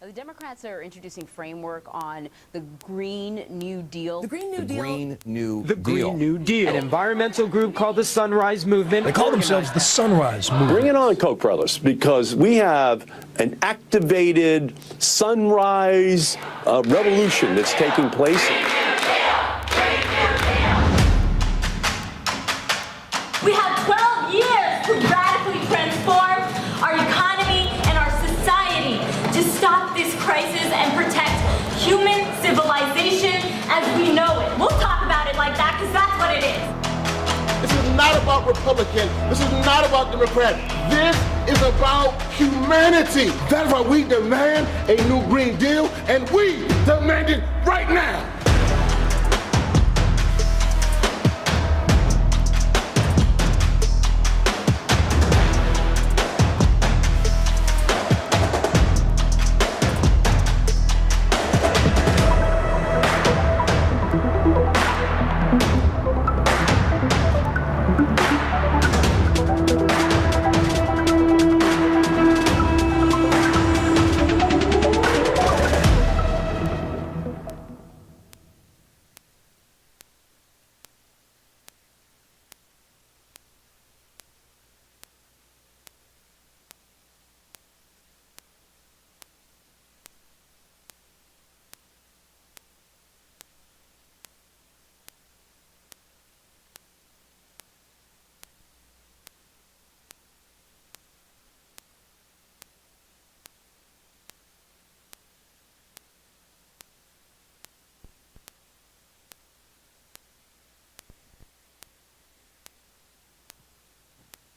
The Democrats are introducing framework on the Green New Deal. The Green New Deal? Green New The Deal. Green New Deal, an environmental group called the Sunrise Movement. They call themselves the Sunrise Movement. Bring it on, Koch brothers, because we have an activated sunrise revolution that's taking place. We have 12 years to radically transform our economy and our society to stop this crisis and protect human civilization as we know it. We'll talk about it like that because that's what it is. This is not about Republican. This is not about Democrat. This is about humanity. That's why we demand a new Green Deal, and we demand it right now.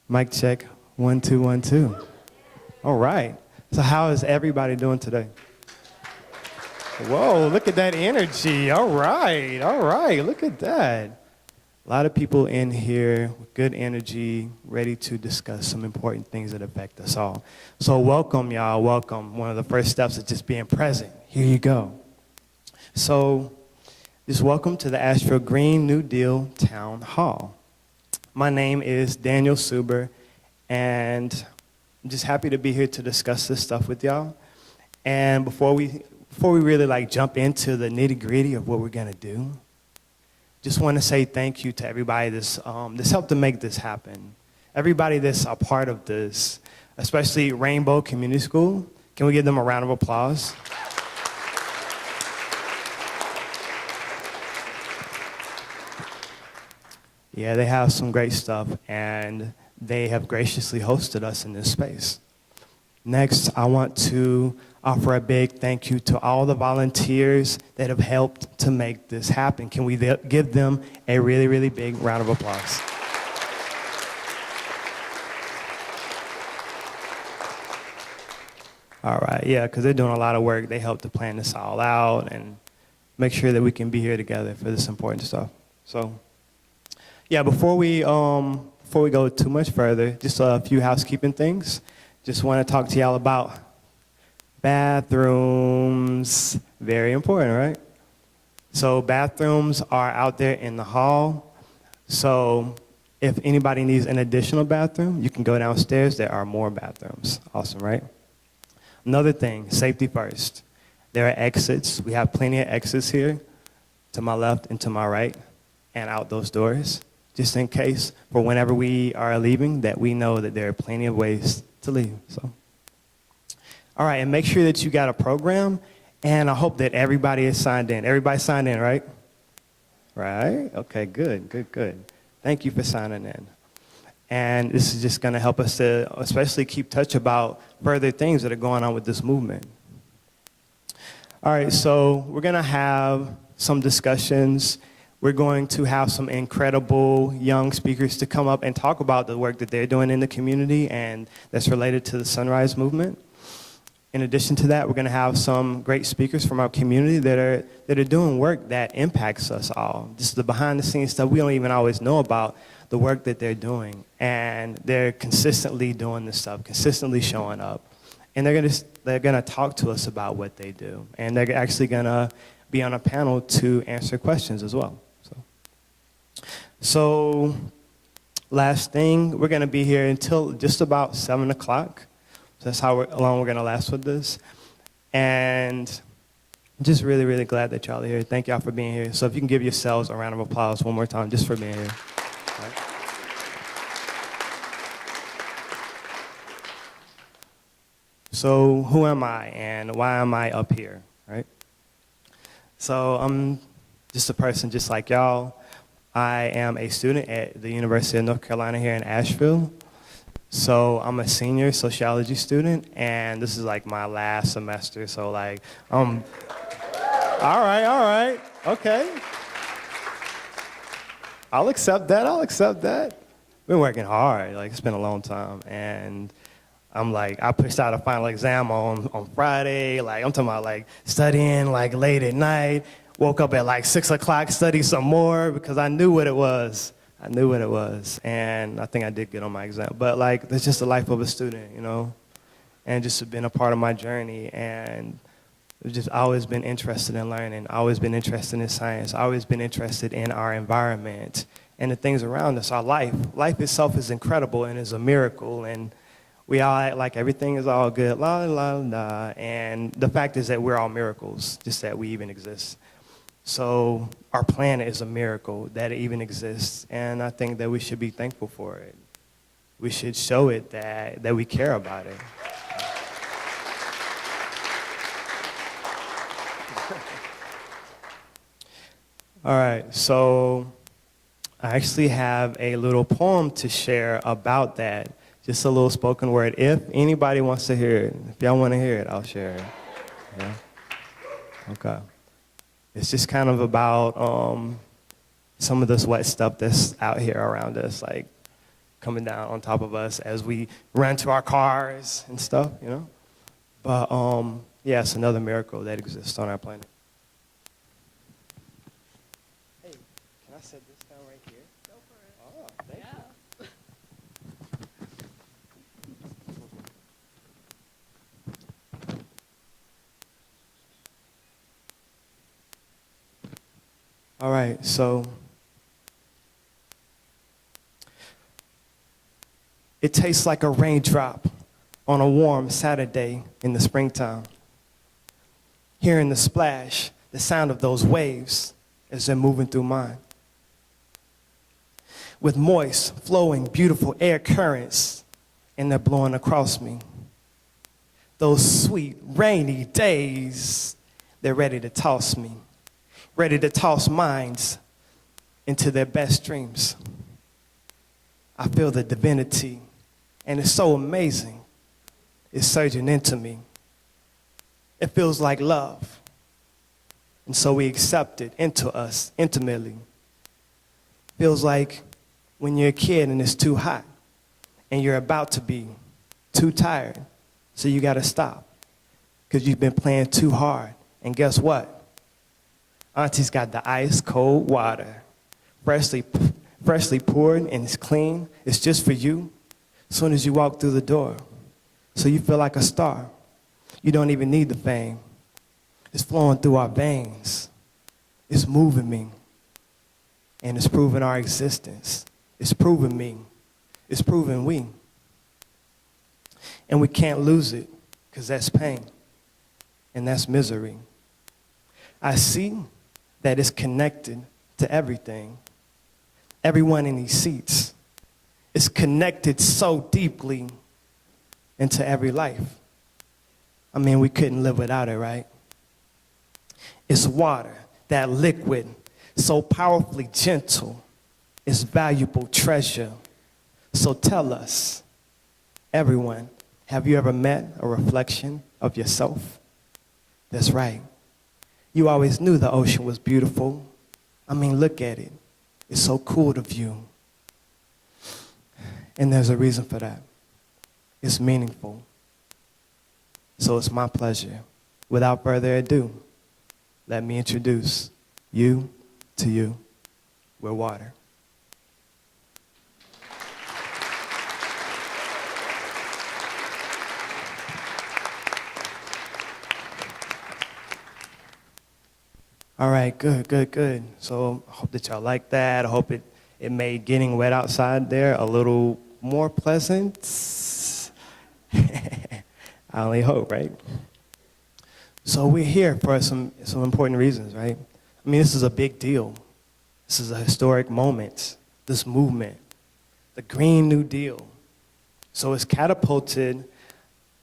Mic check, 1 2 1 2. All right. So how is everybody doing today? Whoa, look at that energy. All right. Look at that. A lot of people in here with good energy, ready to discuss some important things that affect us all. So welcome, y'all. Welcome. One of the first steps is just being present. Here you go. So just welcome to the Asheville Green New Deal Town Hall. My name is Daniel Suber, and I'm just happy to be here to discuss this stuff with y'all. And before we really jump into the nitty-gritty of what we're gonna do, just want to say thank you to everybody that's helped to make this happen. Everybody that's a part of this, especially Rainbow Community School. Can we give them a round of applause? Yeah, they have some great stuff, and they have graciously hosted us in this space. Next, I want to offer a big thank you to all the volunteers that have helped to make this happen. Can we give them a really, really big round of applause? All right, yeah, because they're doing a lot of work. They helped to plan this all out and make sure that we can be here together for this important stuff. So, yeah, before we go too much further, just a few housekeeping things. Just want to talk to y'all about bathrooms. Very important, right? So bathrooms are out there in the hall. So if anybody needs an additional bathroom, you can go downstairs. There are more bathrooms. Awesome, right? Another thing, safety first. There are exits. We have plenty of exits here, to my left and to my right, and out those doors, just in case for whenever we are leaving that we know that there are plenty of ways to leave. So, all right, and make sure that you got a program, and I hope that everybody is signed in. Everybody signed in, right? Right? Okay, good. Thank you for signing in. And this is just gonna help us to especially keep touch about further things that are going on with this movement. All right, so we're gonna have some discussions. We're going to have some incredible young speakers to come up and talk about the work that they're doing in the community and that's related to the Sunrise Movement. In addition to that, we're going to have some great speakers from our community that are doing work that impacts us all. Just the behind the scenes stuff we don't even always know about, the work that they're doing. And they're consistently doing this stuff, consistently showing up. And they're gonna talk to us about what they do. And they're actually gonna be on a panel to answer questions as well. So last thing, we're gonna be here until just about 7 o'clock. So that's how long we're gonna last with this. And I'm just really, really glad that y'all are here. Thank y'all for being here. So if you can give yourselves a round of applause one more time just for being here. All right. So who am I and why am I up here, right? So I'm just a person just like y'all. I am a student at the University of North Carolina here in Asheville. So I'm a senior sociology student, and this is like my last semester. So like, all right, okay. I'll accept that. Been working hard, like it's been a long time. And I'm like, I pushed out a final exam on Friday. Like I'm talking about like studying like late at night. Woke up at like 6 o'clock, studied some more because I knew what it was. And I think I did good on my exam. But like, that's just the life of a student, you know? And just been a part of my journey. And I've just always been interested in learning, always been interested in science, always been interested in our environment and the things around us, our life. Life itself is incredible and is a miracle. And we all act like everything is all good, la, la, la. And the fact is that we're all miracles, just that we even exist. So our planet is a miracle that it even exists, and I think that we should be thankful for it. We should show it that we care about it. All right, so I actually have a little poem to share about that, just a little spoken word. If anybody wants to hear it, if y'all want to hear it, I'll share it. Yeah? Okay. It's just kind of about some of this wet stuff that's out here around us, like coming down on top of us as we run to our cars and stuff, you know? But yeah, it's another miracle that exists on our planet. Hey, can I set this down right here? Go for it. Oh, thank you. All right, so it tastes like a raindrop on a warm Saturday in the springtime. Hearing the splash, the sound of those waves as they're moving through mine. With moist, flowing, beautiful air currents, and they're blowing across me. Those sweet, rainy days, they're ready to toss me. Ready to toss minds into their best dreams. I feel the divinity, and it's so amazing. It's surging into me. It feels like love, and so we accept it into us intimately. Feels like when you're a kid and it's too hot, and you're about to be too tired, so you gotta stop, because you've been playing too hard, and guess what? Auntie's got the ice cold water, freshly poured and it's clean. It's just for you as soon as you walk through the door. So you feel like a star. You don't even need the fame. It's flowing through our veins. It's moving me. And it's proving our existence. It's proving me. It's proving we. And we can't lose it because that's pain and that's misery. I see that is connected to everything. Everyone in these seats is connected so deeply into every life. I mean, we couldn't live without it, right? It's water, that liquid, so powerfully gentle, it's valuable treasure. So tell us, everyone, have you ever met a reflection of yourself? That's right. You always knew the ocean was beautiful. I mean, look at it. It's so cool to view. And there's a reason for that. It's meaningful. So it's my pleasure. Without further ado, let me introduce you to you. We're water. All right, good. So I hope that y'all like that. I hope it made getting wet outside there a little more pleasant. I only hope, right? So we're here for some important reasons, right? I mean, this is a big deal. This is a historic moment, this movement, the Green New Deal. So it was catapulted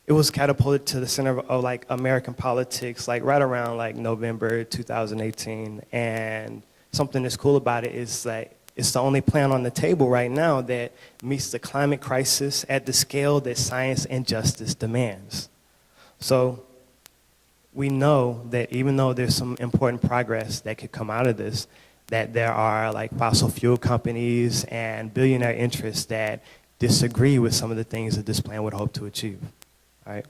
to the center of like American politics, like right around like November 2018. And something that's cool about it is that it's the only plan on the table right now that meets the climate crisis at the scale that science and justice demands. So we know that even though there's some important progress that could come out of this, that there are like fossil fuel companies and billionaire interests that disagree with some of the things that this plan would hope to achieve, right?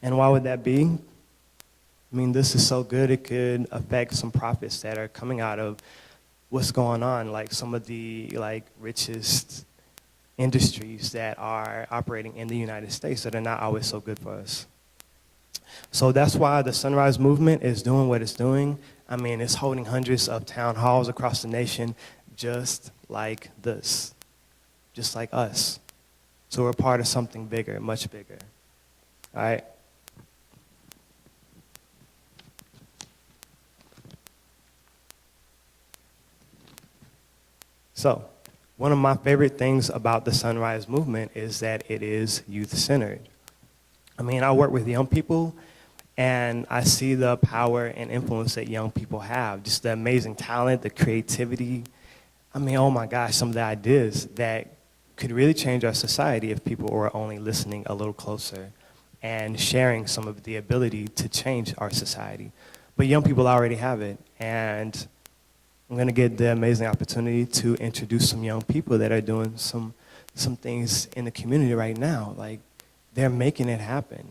And why would that be? I mean, this is so good it could affect some profits that are coming out of what's going on, like some of the like richest industries that are operating in the United States that are not always so good for us. So that's why the Sunrise Movement is doing what it's doing. I mean, it's holding hundreds of town halls across the nation just like this, just like us. So we're part of something bigger, much bigger, all right? So, one of my favorite things about the Sunrise Movement is that it is youth-centered. I mean, I work with young people, and I see the power and influence that young people have, just the amazing talent, the creativity. I mean, oh my gosh, some of the ideas that could really change our society if people were only listening a little closer and sharing some of the ability to change our society. But young people already have it, and I'm going to get the amazing opportunity to introduce some young people that are doing some things in the community right now. Like, they're making it happen.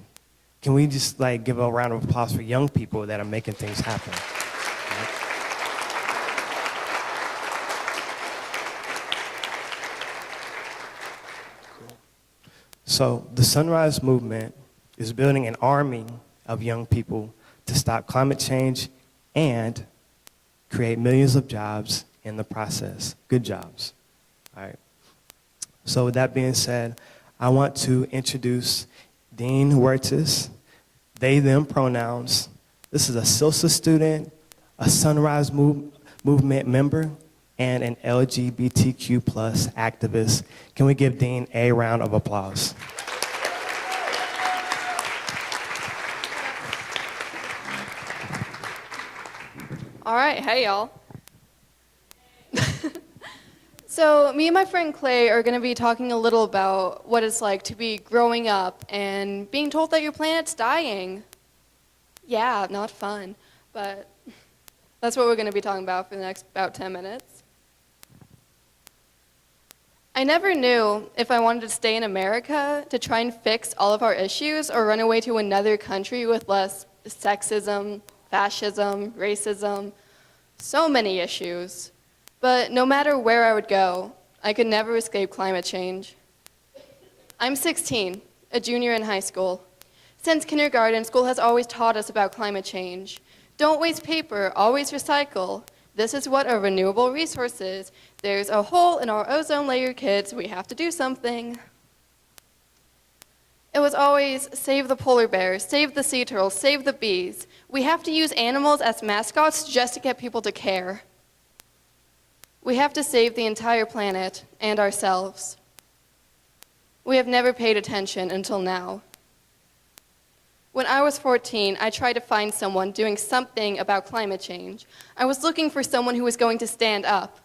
Can we just like give a round of applause for young people that are making things happen? Cool. So the Sunrise Movement is building an army of young people to stop climate change and create millions of jobs in the process, good jobs, all right? So with that being said, I want to introduce Dean Huertas, they, them pronouns. This is a SILSA student, a Sunrise Movement member, and an LGBTQ plus activist. Can we give Dean a round of applause? All right, hey y'all. So me and my friend Clay are going to be talking a little about what it's like to be growing up and being told that your planet's dying. Yeah, not fun, but that's what we're going to be talking about for the next about 10 minutes. I never knew if I wanted to stay in America to try and fix all of our issues or run away to another country with less sexism, fascism, racism, so many issues. But no matter where I would go, I could never escape climate change. I'm 16, a junior in high school. Since kindergarten, school has always taught us about climate change. Don't waste paper, always recycle. This is what a renewable resource is. There's a hole in our ozone layer, kids. We have to do something. It was always save the polar bears, save the sea turtles, save the bees. We have to use animals as mascots just to get people to care. We have to save the entire planet and ourselves. We have never paid attention until now. When I was 14, I tried to find someone doing something about climate change. I was looking for someone who was going to stand up.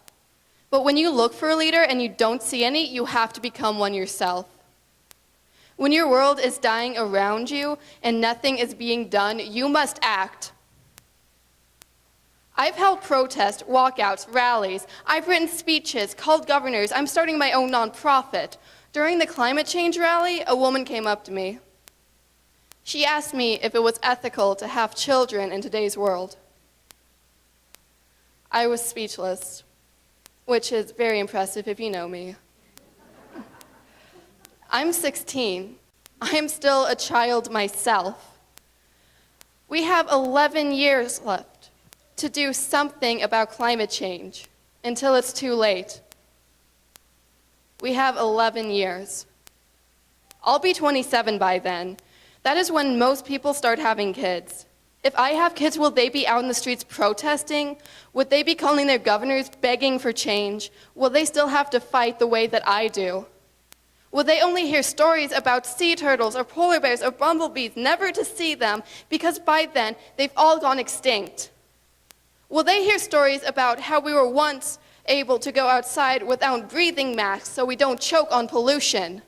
But when you look for a leader and you don't see any, you have to become one yourself. When your world is dying around you and nothing is being done, you must act. I've held protests, walkouts, rallies. I've written speeches, called governors. I'm starting my own nonprofit. During the climate change rally, a woman came up to me. She asked me if it was ethical to have children in today's world. I was speechless, which is very impressive if you know me. I'm 16. I am still a child myself. We have 11 years left to do something about climate change until it's too late. We have 11 years. I'll be 27 by then. That is when most people start having kids. If I have kids, will they be out in the streets protesting? Would they be calling their governors begging for change? Will they still have to fight the way that I do? Will they only hear stories about sea turtles or polar bears or bumblebees, never to see them, because by then they've all gone extinct? Will they hear stories about how we were once able to go outside without breathing masks so we don't choke on pollution?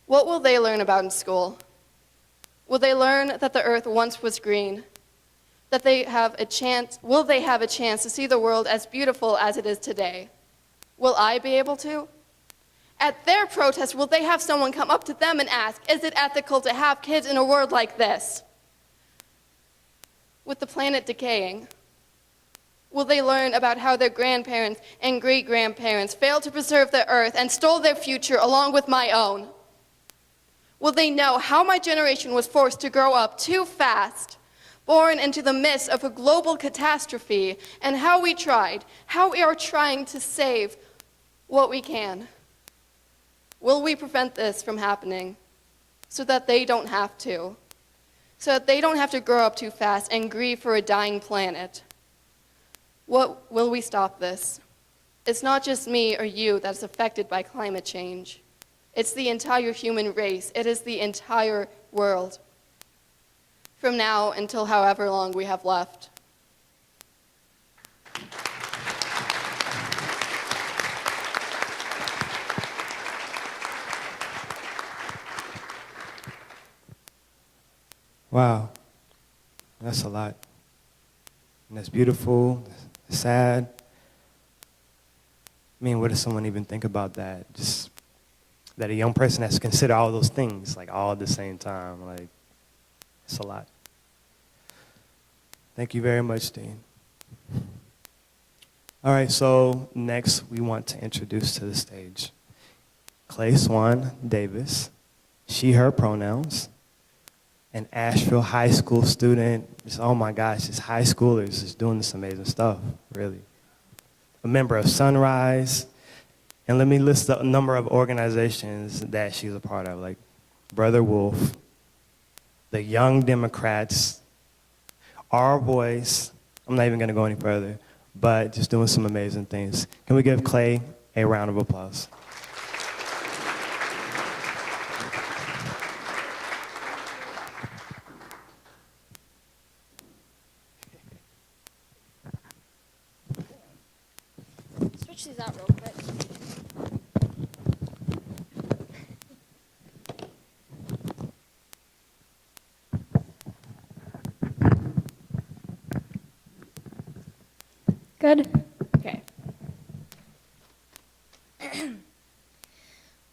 What will they learn about in school? Will they learn that the earth once was green? That will they have a chance to see the world as beautiful as it is today? Will I be able to? At their protest, will they have someone come up to them and ask, is it ethical to have kids in a world like this? With the planet decaying, will they learn about how their grandparents and great-grandparents failed to preserve the earth and stole their future along with my own? Will they know how my generation was forced to grow up too fast, born into the midst of a global catastrophe, and how we are trying to save what we can? Will we prevent this from happening so that they don't have to? So that they don't have to grow up too fast and grieve for a dying planet? What will we stop this? It's not just me or you that's affected by climate change. It's the entire human race. It is the entire world. From now until however long we have left. Wow, that's a lot. And that's beautiful, that's sad. I mean, what does someone even think about that? Just that a young person has to consider all those things, like all at the same time. Like, it's a lot. Thank you very much, Dean. All right, so next we want to introduce to the stage Clay Swan Davis, she, her pronouns, an Asheville high school student. Just, oh my gosh, just high schoolers just doing this amazing stuff, really. A member of Sunrise, and let me list a number of organizations that she's a part of, like Brother Wolf, the Young Democrats, Our Voice. I'm not even gonna go any further, but just doing some amazing things. Can we give Clay a round of applause? Switch these out real quick. Good? Okay.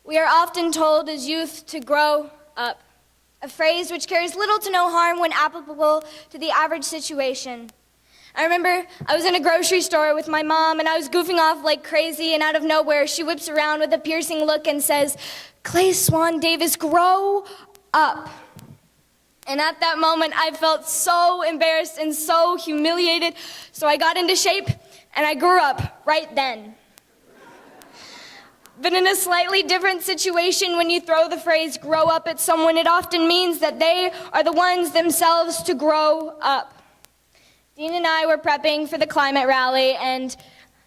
We are often told as youth to grow up, a phrase which carries little to no harm when applicable to the average situation. I remember I was in a grocery store with my mom and I was goofing off like crazy, and out of nowhere she whips around with a piercing look and says, "Clay Swan Davis, grow up." And at that moment I felt so embarrassed and so humiliated, so I got into shape and I grew up right then. But in a slightly different situation, when you throw the phrase grow up at someone, it often means that they are the ones themselves to grow up. Dean and I were prepping for the climate rally, and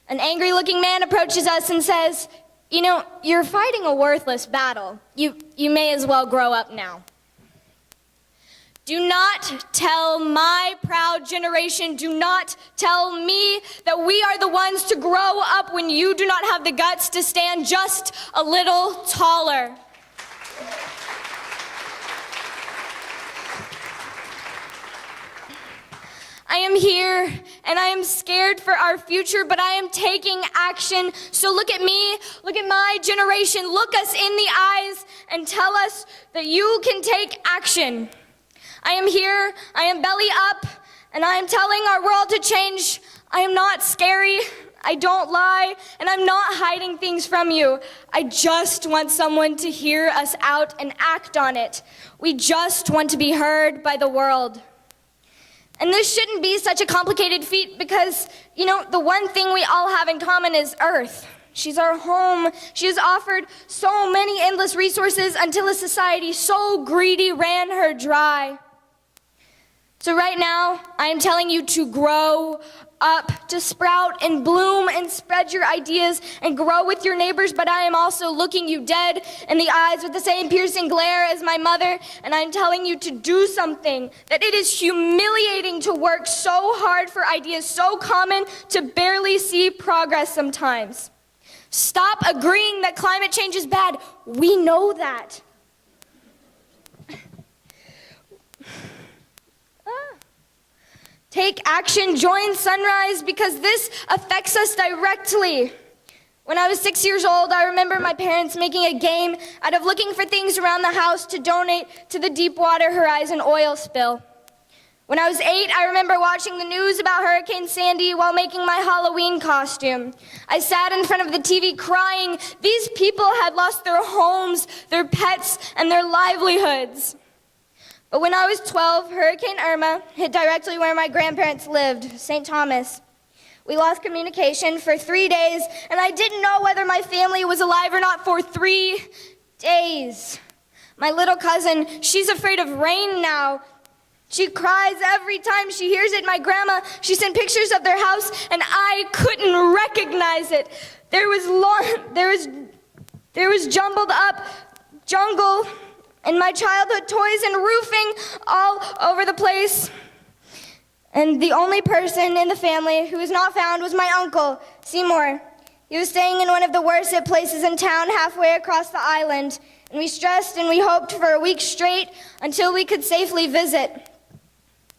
an angry-looking man approaches us and says, "You know, you're fighting a worthless battle. You may as well grow up now." Do not tell my proud generation, do not tell me that we are the ones to grow up when you do not have the guts to stand just a little taller. I am here and I am scared for our future, but I am taking action. So look at me, look at my generation, look us in the eyes and tell us that you can take action. I am here, I am belly up, and I am telling our world to change. I am not scary, I don't lie, and I'm not hiding things from you. I just want someone to hear us out and act on it. We just want to be heard by the world. And this shouldn't be such a complicated feat because, you know, the one thing we all have in common is Earth. She's our home. She has offered so many endless resources until a society so greedy ran her dry. So right now, I am telling you to grow up, to sprout and bloom and spread your ideas and grow with your neighbors, but I am also looking you dead in the eyes with the same piercing glare as my mother, and I'm telling you to do something, that it is humiliating to work so hard for ideas so common to barely see progress sometimes. Stop agreeing that climate change is bad. We know that. Take action, join Sunrise, because this affects us directly. When I was 6 years old, I remember my parents making a game out of looking for things around the house to donate to the Deepwater Horizon oil spill. When I was 8, I remember watching the news about Hurricane Sandy while making my Halloween costume. I sat in front of the TV crying. These people had lost their homes, their pets, and their livelihoods. But when I was 12, Hurricane Irma hit directly where my grandparents lived, St. Thomas. We lost communication for 3 days, and I didn't know whether my family was alive or not for 3 days. My little cousin, she's afraid of rain now. She cries every time she hears it. My grandma, she sent pictures of their house, and I couldn't recognize it. There was jumbled up jungle and my childhood toys and roofing all over the place. And the only person in the family who was not found was my uncle, Seymour. He was staying in one of the worst hit places in town halfway across the island. And we stressed and we hoped for a week straight until we could safely visit.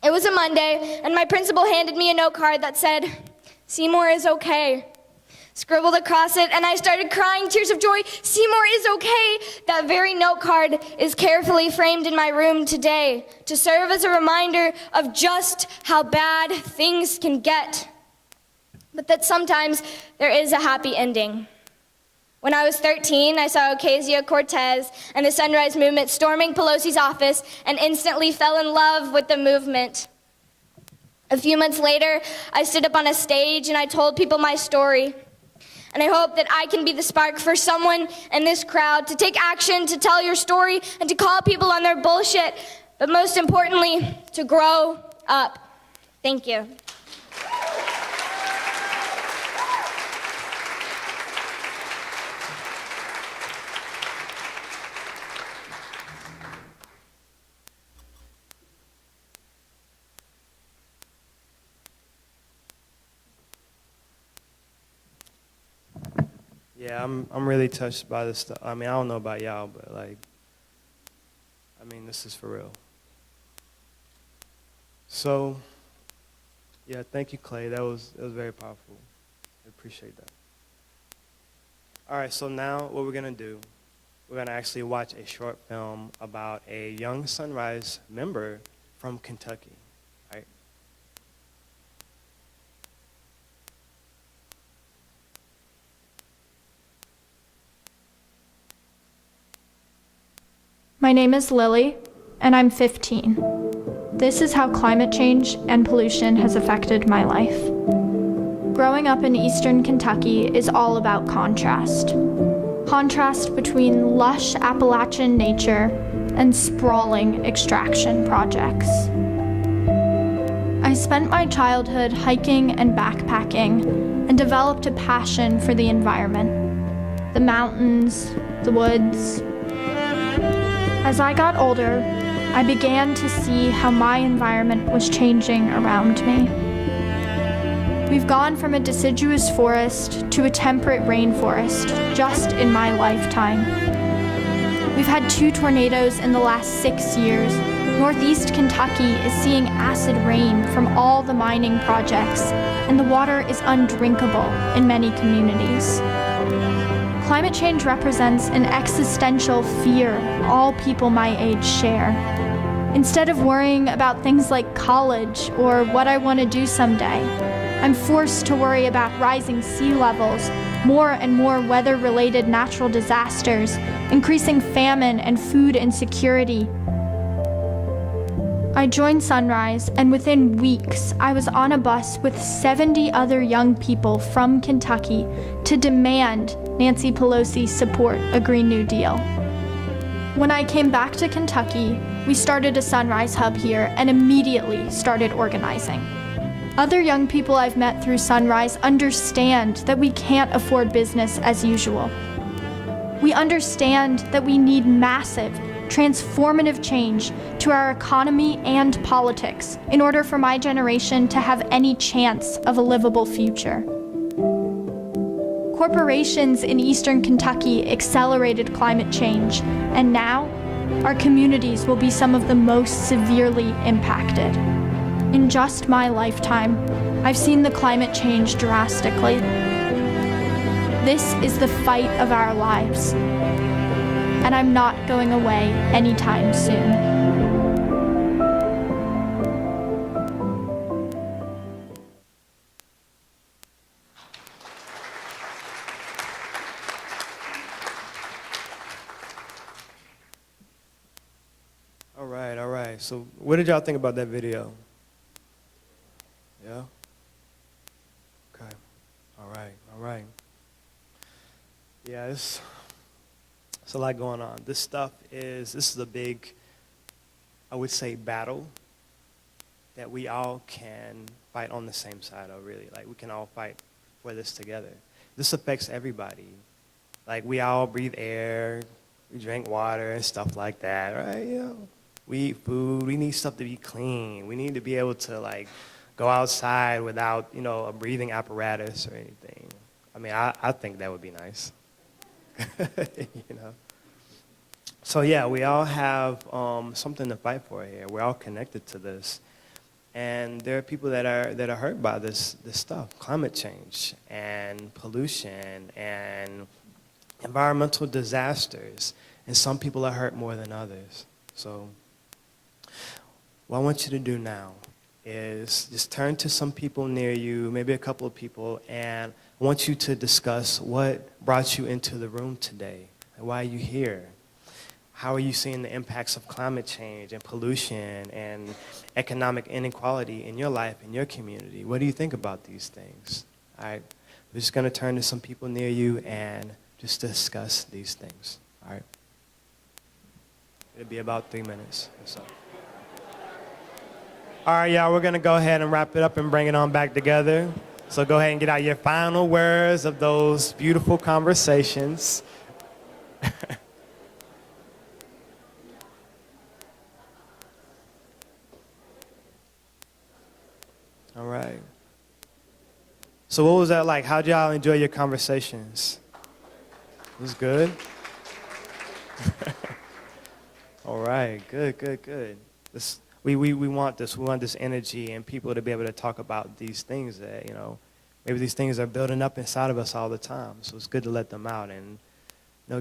It was a Monday, and my principal handed me a note card that said, "Seymour is okay." Scribbled across it, and I started crying tears of joy. Seymour is okay. That very note card is carefully framed in my room today to serve as a reminder of just how bad things can get, but that sometimes there is a happy ending. When I was 13, I saw Ocasio-Cortez and the Sunrise Movement storming Pelosi's office and instantly fell in love with the movement. A few months later, I stood up on a stage and I told people my story. And I hope that I can be the spark for someone in this crowd to take action, to tell your story, and to call people on their bullshit, but most importantly, to grow up. Thank you. Yeah, I'm really touched by this stuff. I mean, I don't know about y'all, but this is for real. So, yeah, thank you, Clay. That was very powerful. I appreciate that. All right, so now what we're gonna do, we're gonna actually watch a short film about a young Sunrise member from Kentucky. All right. My name is Lily, and I'm 15. This is how climate change and pollution has affected my life. Growing up in eastern Kentucky is all about contrast. Contrast between lush Appalachian nature and sprawling extraction projects. I spent my childhood hiking and backpacking and developed a passion for the environment, the mountains, the woods. As I got older, I began to see how my environment was changing around me. We've gone from a deciduous forest to a temperate rainforest just in my lifetime. We've had 2 tornadoes in the last 6 years. Northeast Kentucky is seeing acid rain from all the mining projects, and the water is undrinkable in many communities. Climate change represents an existential fear all people my age share. Instead of worrying about things like college or what I want to do someday, I'm forced to worry about rising sea levels, more and more weather-related natural disasters, increasing famine and food insecurity. I joined Sunrise, and within weeks, I was on a bus with 70 other young people from Kentucky to demand Nancy Pelosi support a Green New Deal. When I came back to Kentucky, we started a Sunrise Hub here and immediately started organizing. Other young people I've met through Sunrise understand that we can't afford business as usual. We understand that we need massive, transformative change to our economy and politics in order for my generation to have any chance of a livable future. Corporations in eastern Kentucky accelerated climate change, and now our communities will be some of the most severely impacted. In just my lifetime, I've seen the climate change drastically. This is the fight of our lives, and I'm not going away anytime soon. All right. So what did y'all think about that video? Yeah? Okay. All right. Yeah, it's a lot going on. This is a big, I would say, battle that we all can fight on the same side of, really. Like, we can all fight for this together. This affects everybody. Like, we all breathe air, we drink water and stuff like that, right? You know, we eat food, we need stuff to be clean. We need to be able to, like, go outside without, a breathing apparatus or anything. I mean, I think that would be nice. So yeah, we all have something to fight for here. We're all connected to this, and there are people that are hurt by this stuff: climate change and pollution and environmental disasters. And some people are hurt more than others. So what I want you to do now is just turn to some people near you, maybe a couple of people, and I want you to discuss what brought you into the room today. Why are you here? How are you seeing the impacts of climate change and pollution and economic inequality in your life, in your community? What do you think about these things? All right, we're just going to turn to some people near you and just discuss these things. All right? It'll be about 3 minutes or so. All right, y'all, we're going to go ahead and wrap it up and bring it on back together. So go ahead and get out your final words of those beautiful conversations. All right. So what was that like? How'd y'all enjoy your conversations? It was good? All right, good. We want this. We want this energy and people to be able to talk about these things that, maybe these things are building up inside of us all the time. So it's good to let them out and,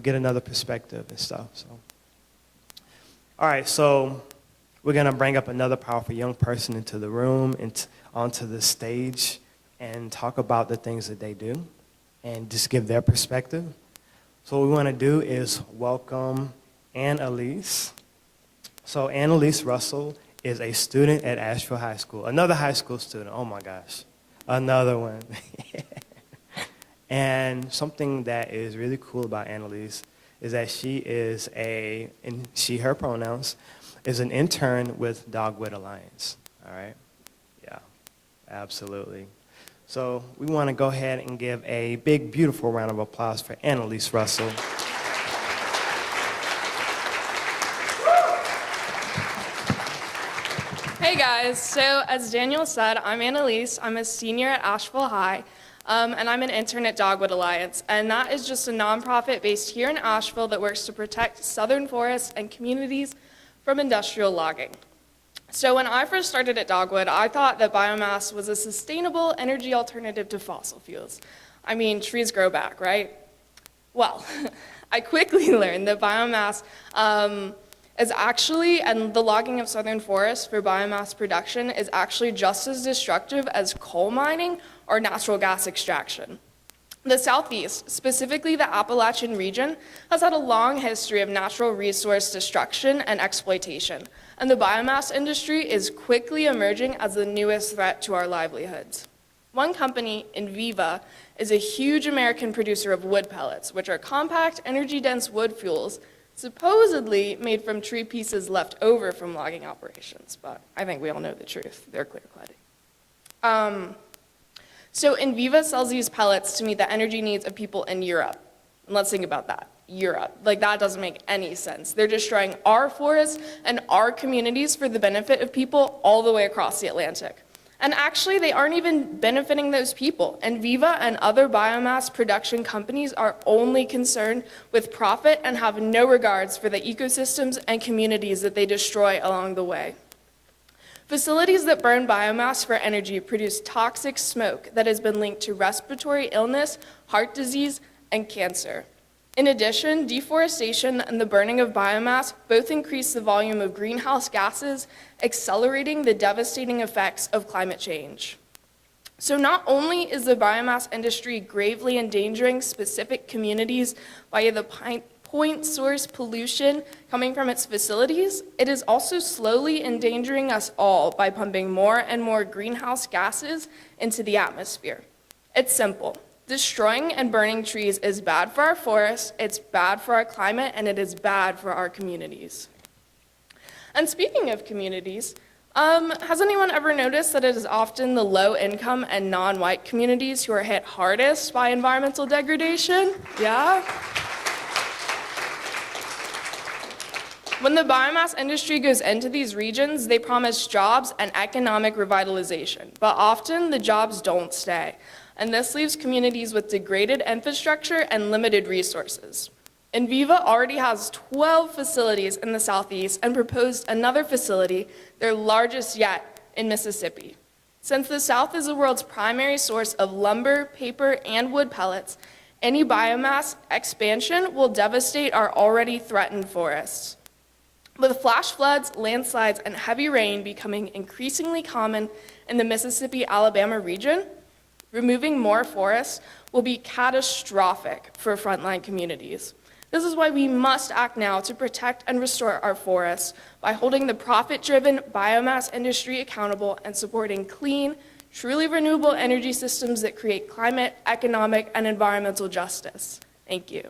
get another perspective and stuff. So, all right, so we're going to bring up another powerful young person into the room and onto the stage and talk about the things that they do and just give their perspective. So what we want to do is welcome Annalise. So Annalise Russell is a student at Asheville High School. Another high school student. Oh my gosh. Another one. And something that is really cool about Annalise is that she is her pronouns, is an intern with Dogwood Alliance. All right? Yeah, absolutely. So we want to go ahead and give a big, beautiful round of applause for Annalise Russell. Hey guys, so as Daniel said, I'm Annalise. I'm a senior at Asheville High, and I'm an intern at Dogwood Alliance. And that is just a nonprofit based here in Asheville that works to protect southern forests and communities from industrial logging. So when I first started at Dogwood, I thought that biomass was a sustainable energy alternative to fossil fuels. I mean, trees grow back, right? Well, I quickly learned that biomass is actually, and the logging of southern forests for biomass production is actually just as destructive as coal mining or natural gas extraction. The Southeast, specifically the Appalachian region, has had a long history of natural resource destruction and exploitation, and the biomass industry is quickly emerging as the newest threat to our livelihoods. One company, Enviva, is a huge American producer of wood pellets, which are compact, energy-dense wood fuels supposedly made from tree pieces left over from logging operations, but I think we all know the truth. They're clear-cutting. So Enviva sells these pellets to meet the energy needs of people in Europe. And let's think about that. Europe. Like, that doesn't make any sense. They're destroying our forests and our communities for the benefit of people all the way across the Atlantic. And actually, they aren't even benefiting those people. Enviva and other biomass production companies are only concerned with profit and have no regards for the ecosystems and communities that they destroy along the way. Facilities that burn biomass for energy produce toxic smoke that has been linked to respiratory illness, heart disease, and cancer. In addition, deforestation and the burning of biomass both increase the volume of greenhouse gases, accelerating the devastating effects of climate change. So not only is the biomass industry gravely endangering specific communities via the point source pollution coming from its facilities, it is also slowly endangering us all by pumping more and more greenhouse gases into the atmosphere. It's simple. Destroying and burning trees is bad for our forests, it's bad for our climate, and it is bad for our communities. And speaking of communities, has anyone ever noticed that it is often the low-income and non-white communities who are hit hardest by environmental degradation? Yeah? When the biomass industry goes into these regions, they promise jobs and economic revitalization, but often the jobs don't stay, and this leaves communities with degraded infrastructure and limited resources. Enviva already has 12 facilities in the Southeast and proposed another facility, their largest yet, in Mississippi. Since the South is the world's primary source of lumber, paper, and wood pellets, any biomass expansion will devastate our already threatened forests. With flash floods, landslides, and heavy rain becoming increasingly common in the Mississippi-Alabama region, removing more forests will be catastrophic for frontline communities. This is why we must act now to protect and restore our forests by holding the profit-driven biomass industry accountable and supporting clean, truly renewable energy systems that create climate, economic, and environmental justice. Thank you.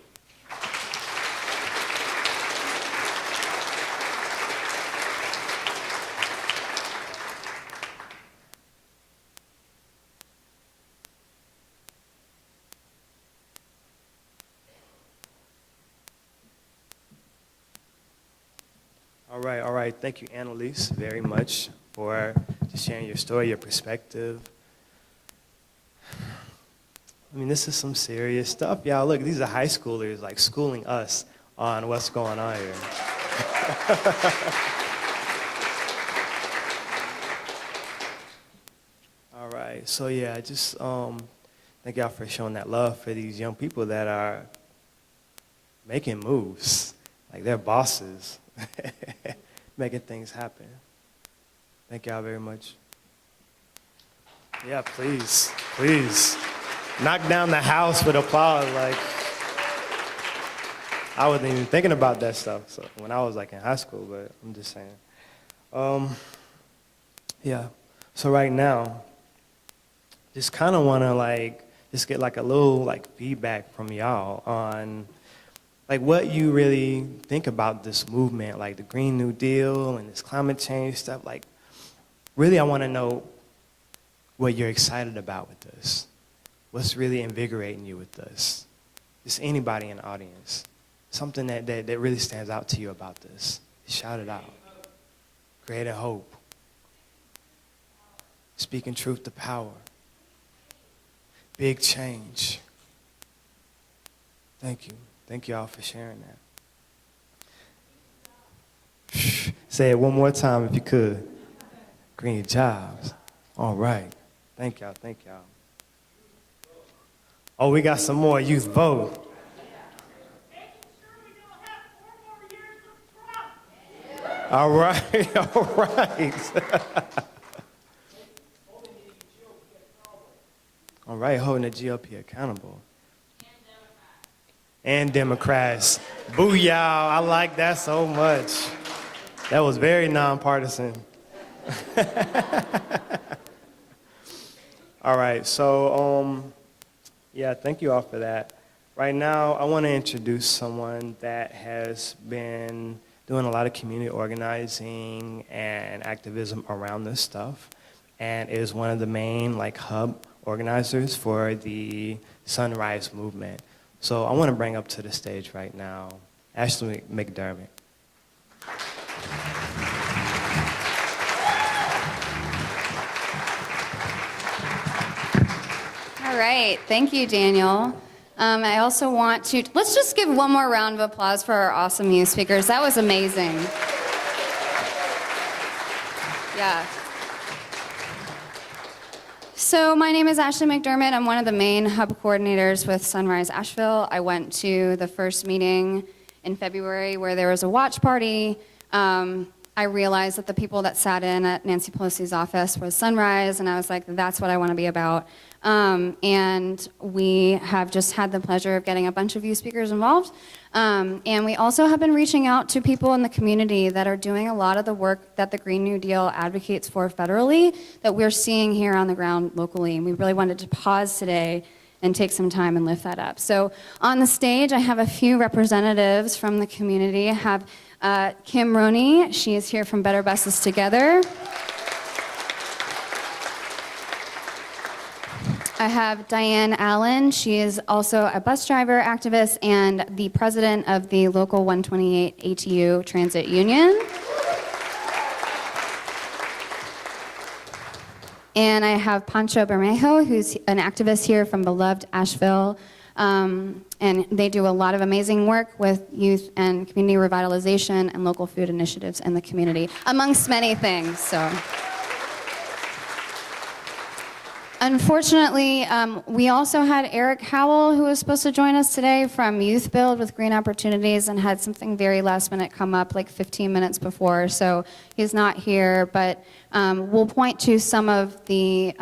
All right. Thank you, Annalise, very much for just sharing your story, your perspective. I mean, this is some serious stuff, y'all. Look, these are high schoolers, like, schooling us on what's going on here. All right, so yeah, just thank y'all for showing that love for these young people that are making moves, like they're bosses. Making things happen. Thank y'all very much. Yeah, please, please. Knock down the house with applause. Like, I wasn't even thinking about that stuff when I was like in high school, but I'm just saying. Yeah, so right now, just kind of want to like, just get like a little like feedback from y'all on like what you really think about this movement, like the Green New Deal and this climate change stuff. Like, really I want to know what you're excited about with this. What's really invigorating you with this? Just anybody in the audience. Something that really stands out to you about this. Shout it out. Creating hope. Speaking truth to power. Big change. Thank you. Thank you all for sharing that. Say it one more time if you could. Green jobs. All right. Thank y'all. Thank y'all. Oh, we got some more youth vote. All right. All right. All right, holding the GOP accountable. and Democrats. Booyah, I like that so much. That was very nonpartisan. All right, so yeah, thank you all for that. Right now, I want to introduce someone that has been doing a lot of community organizing and activism around this stuff, and is one of the main hub organizers for the Sunrise Movement. So I want to bring up to the stage right now Ashley McDermott. All right, thank you, Daniel. I also want to, let's just give one more round of applause for our awesome youth speakers. That was amazing. Yeah. So my name is Ashley McDermott. I'm one of the main hub coordinators with Sunrise Asheville. I went to the first meeting in February where there was a watch party. I realized that the people that sat in at Nancy Pelosi's office was Sunrise, and I was like, that's what I want to be about. And we have just had the pleasure of getting a bunch of youth speakers involved. And we also have been reaching out to people in the community that are doing a lot of the work that the Green New Deal advocates for federally that we're seeing here on the ground locally. And we really wanted to pause today and take some time and lift that up. So on the stage, I have a few representatives from the community. I have Kim Roney. She is here from Better Buses Together. I have Diane Allen. She is also a bus driver activist and the president of the local 128 ATU Transit Union. And I have Pancho Bermejo, who's an activist here from beloved Asheville. And they do a lot of amazing work with youth and community revitalization and local food initiatives in the community, amongst many things. So. Unfortunately, we also had Eric Howell, who was supposed to join us today from Youth Build with Green Opportunities, and had something very last minute come up like 15 minutes before, so he's not here, but we'll point to some of the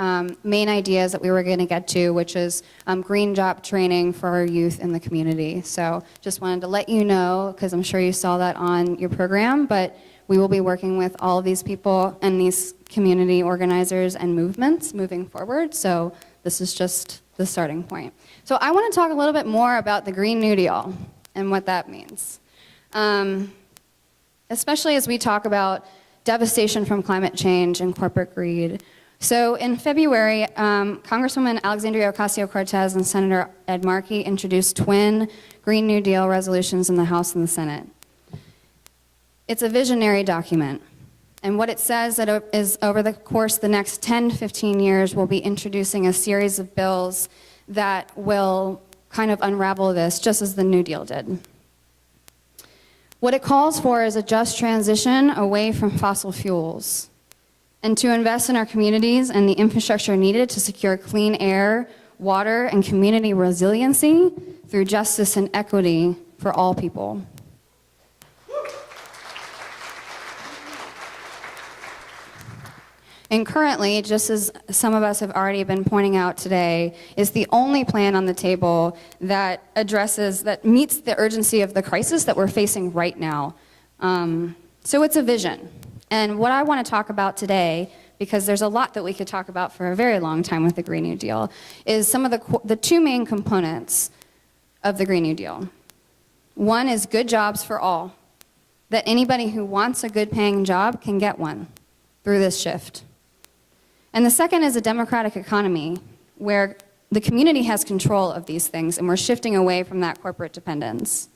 main ideas that we were going to get to, which is green job training for our youth in the community. So just wanted to let you know, because I'm sure you saw that on your program, but we will be working with all of these people and these community organizers and movements moving forward. So this is just the starting point. So I want to talk a little bit more about the Green New Deal and what that means. Especially as we talk about devastation from climate change and corporate greed. So in February, Congresswoman Alexandria Ocasio-Cortez and Senator Ed Markey introduced twin Green New Deal resolutions in the House and the Senate. It's a visionary document. And what it says is over the course of the next 10 to 15 years, we'll be introducing a series of bills that will kind of unravel this, just as the New Deal did. What it calls for is a just transition away from fossil fuels and to invest in our communities and the infrastructure needed to secure clean air, water, and community resiliency through justice and equity for all people. And currently, just as some of us have already been pointing out today, is the only plan on the table that meets the urgency of the crisis that we're facing right now. So it's a vision. And what I want to talk about today, because there's a lot that we could talk about for a very long time with the Green New Deal, is some of the two main components of the Green New Deal. One is good jobs for all, that anybody who wants a good paying job can get one through this shift. And the second is a democratic economy where the community has control of these things and we're shifting away from that corporate dependence.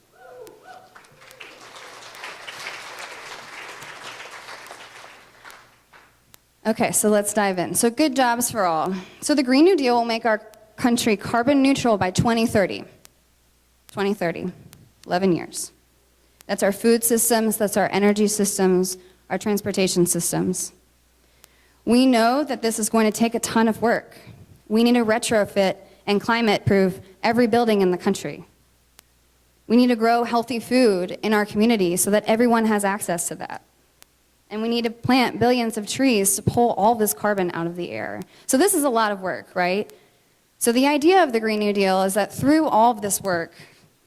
Okay, so let's dive in. So good jobs for all. So the Green New Deal will make our country carbon neutral by 2030. 2030, 11 years. That's our food systems, that's our energy systems, our transportation systems. We know that this is going to take a ton of work. We need to retrofit and climate-proof every building in the country. We need to grow healthy food in our community so that everyone has access to that. And we need to plant billions of trees to pull all this carbon out of the air. So this is a lot of work, right? So the idea of the Green New Deal is that through all of this work,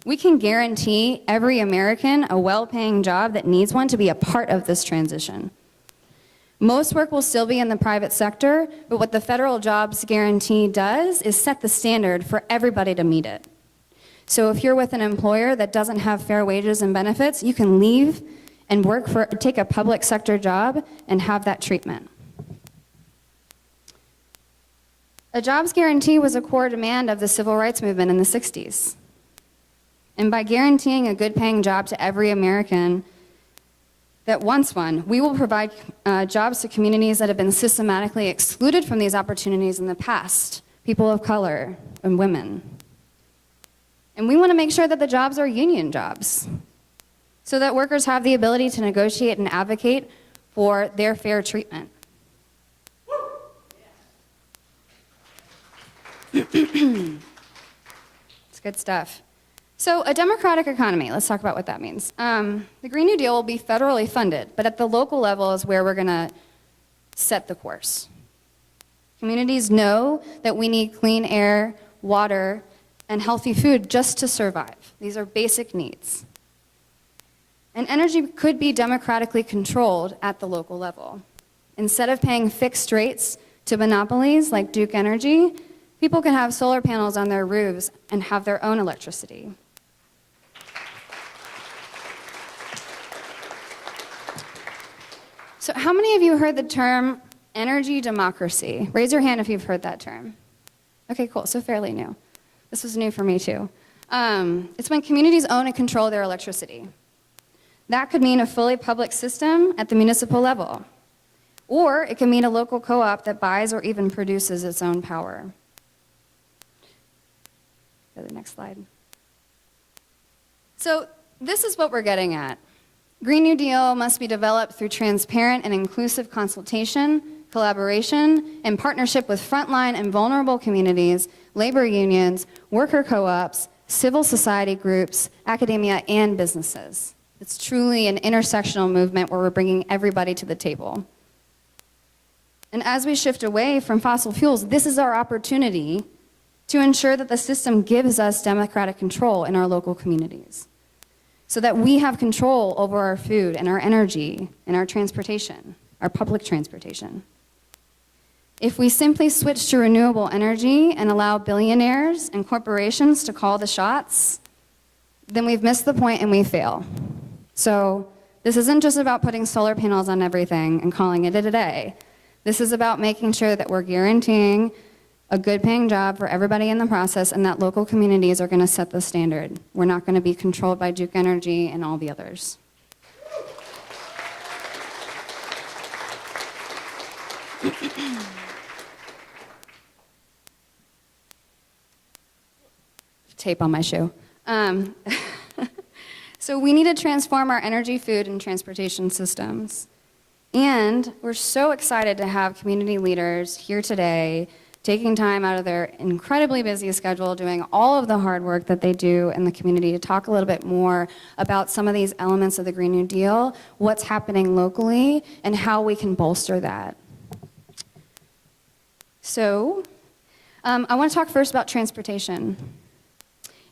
We can guarantee every American a well-paying job that needs one to be a part of this transition. Most work will still be in the private sector, but what the federal jobs guarantee does is set the standard for everybody to meet it. So if you're with an employer that doesn't have fair wages and benefits, you can leave and take a public sector job and have that treatment. A jobs guarantee was a core demand of the civil rights movement in the 60s. And by guaranteeing a good paying job to every American that wants one, we will provide jobs to communities that have been systematically excluded from these opportunities in the past, people of color and women. And we want to make sure that the jobs are union jobs, so that workers have the ability to negotiate and advocate for their fair treatment. It's good stuff. So a democratic economy, let's talk about what that means. The Green New Deal will be federally funded, but at the local level is where we're going to set the course. Communities know that we need clean air, water, and healthy food just to survive. These are basic needs. And energy could be democratically controlled at the local level. Instead of paying fixed rates to monopolies like Duke Energy, people can have solar panels on their roofs and have their own electricity. So how many of you heard the term energy democracy? Raise your hand if you've heard that term. Okay, cool, so fairly new. This was new for me too. It's when communities own and control their electricity. That could mean a fully public system at the municipal level. Or it can mean a local co-op that buys or even produces its own power. Go to the next slide. So this is what we're getting at. Green New Deal must be developed through transparent and inclusive consultation, collaboration, and partnership with frontline and vulnerable communities, labor unions, worker co-ops, civil society groups, academia, and businesses. It's truly an intersectional movement where we're bringing everybody to the table. And as we shift away from fossil fuels, this is our opportunity to ensure that the system gives us democratic control in our local communities, so that we have control over our food and our energy and our transportation, our public transportation. If we simply switch to renewable energy and allow billionaires and corporations to call the shots, then we've missed the point and we fail. So this isn't just about putting solar panels on everything and calling it a day. This is about making sure that we're guaranteeing a good paying job for everybody in the process, and that local communities are going to set the standard. We're not going to be controlled by Duke Energy and all the others. Tape on my shoe. So we need to transform our energy, food, and transportation systems. And we're so excited to have community leaders here today taking time out of their incredibly busy schedule, doing all of the hard work that they do in the community to talk a little bit more about some of these elements of the Green New Deal, what's happening locally, and how we can bolster that. So, I want to talk first about transportation.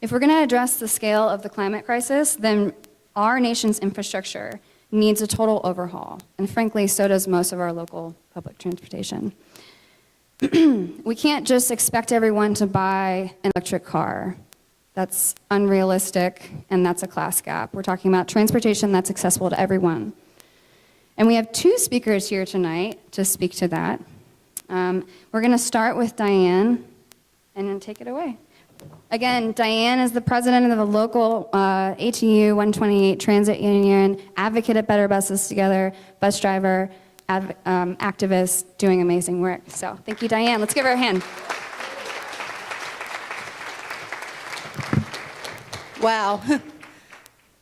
If we're going to address the scale of the climate crisis, then our nation's infrastructure needs a total overhaul. And frankly, so does most of our local public transportation. We can't just expect everyone to buy an electric car. That's unrealistic, and that's a class gap. We're talking about transportation that's accessible to everyone. And we have two speakers here tonight to speak to that. We're going to start with Diane, and then take it away. Again, Diane is the president of the local ATU 128 Transit Union, advocate at Better Buses Together, bus driver, activist, doing amazing work. So thank you, Diane. Let's give her a hand. Wow,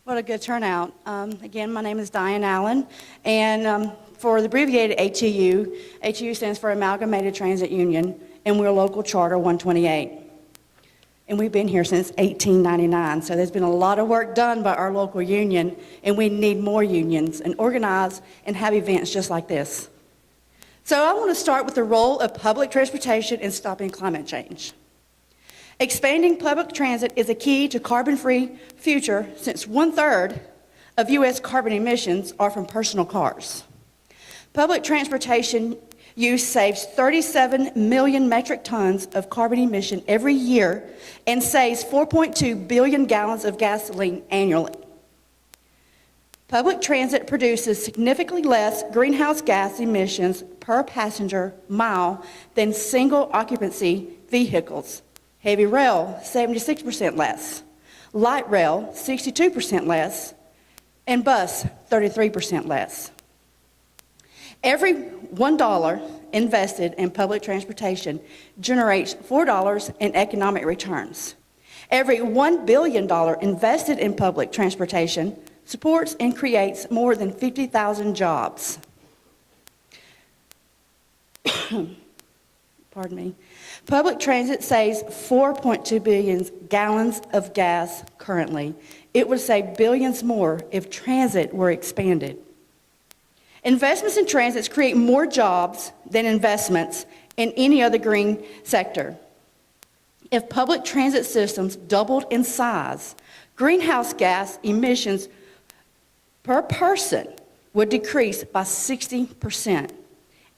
what a good turnout. Again, my name is Diane Allen, and for the abbreviated ATU, ATU stands for Amalgamated Transit Union, and we're local charter 128. And we've been here since 1899, so there's been a lot of work done by our local union, and we need more unions and organize and have events just like this. So I want to start with the role of public transportation in stopping climate change. Expanding public transit is a key to carbon-free future since 1/3 of U.S. carbon emissions are from personal cars. Public transportation use saves 37 million metric tons of carbon emission every year and saves 4.2 billion gallons of gasoline annually. Public transit produces significantly less greenhouse gas emissions per passenger mile than single occupancy vehicles. Heavy rail, 76% less. Light rail, 62% less. And bus, 33% less. Every $1 invested in public transportation generates $4 in economic returns. Every $1 billion invested in public transportation supports and creates more than 50,000 jobs. Pardon me. Public transit saves 4.2 billion gallons of gas currently. It would save billions more if transit were expanded. Investments in transits create more jobs than investments in any other green sector. If public transit systems doubled in size, greenhouse gas emissions per person would decrease by 60%.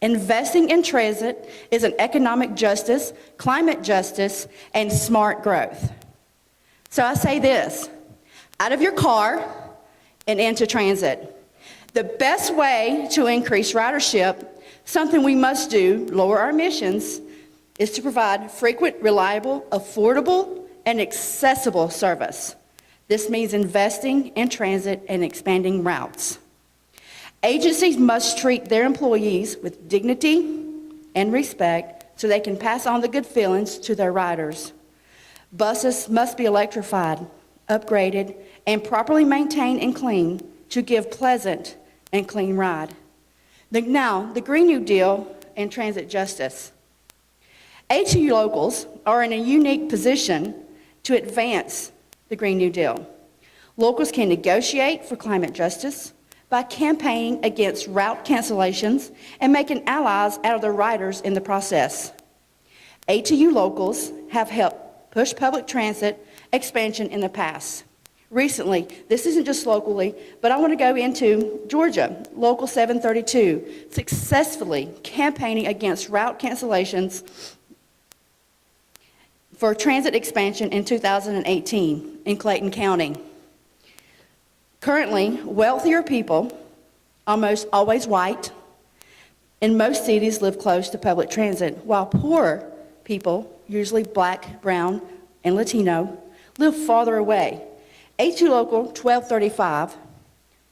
Investing in transit is an economic justice, climate justice, and smart growth. So I say this, out of your car and into transit. The best way to increase ridership, something we must do, lower our emissions, is to provide frequent, reliable, affordable, and accessible service. This means investing in transit and expanding routes. Agencies must treat their employees with dignity and respect so they can pass on the good feelings to their riders. Buses must be electrified, upgraded, and properly maintained and cleaned to give pleasant and clean ride. Now, the Green New Deal and transit justice. ATU locals are in a unique position to advance the Green New Deal. Locals can negotiate for climate justice by campaigning against route cancellations and making allies out of their riders in the process. ATU locals have helped push public transit expansion in the past. Recently, this isn't just locally, but I want to go into Georgia, Local 732, successfully campaigning against route cancellations for transit expansion in 2018 in Clayton County. Currently, wealthier people, almost always white, in most cities live close to public transit, while poorer people, usually black, brown, and Latino, live farther away. ATU Local 1235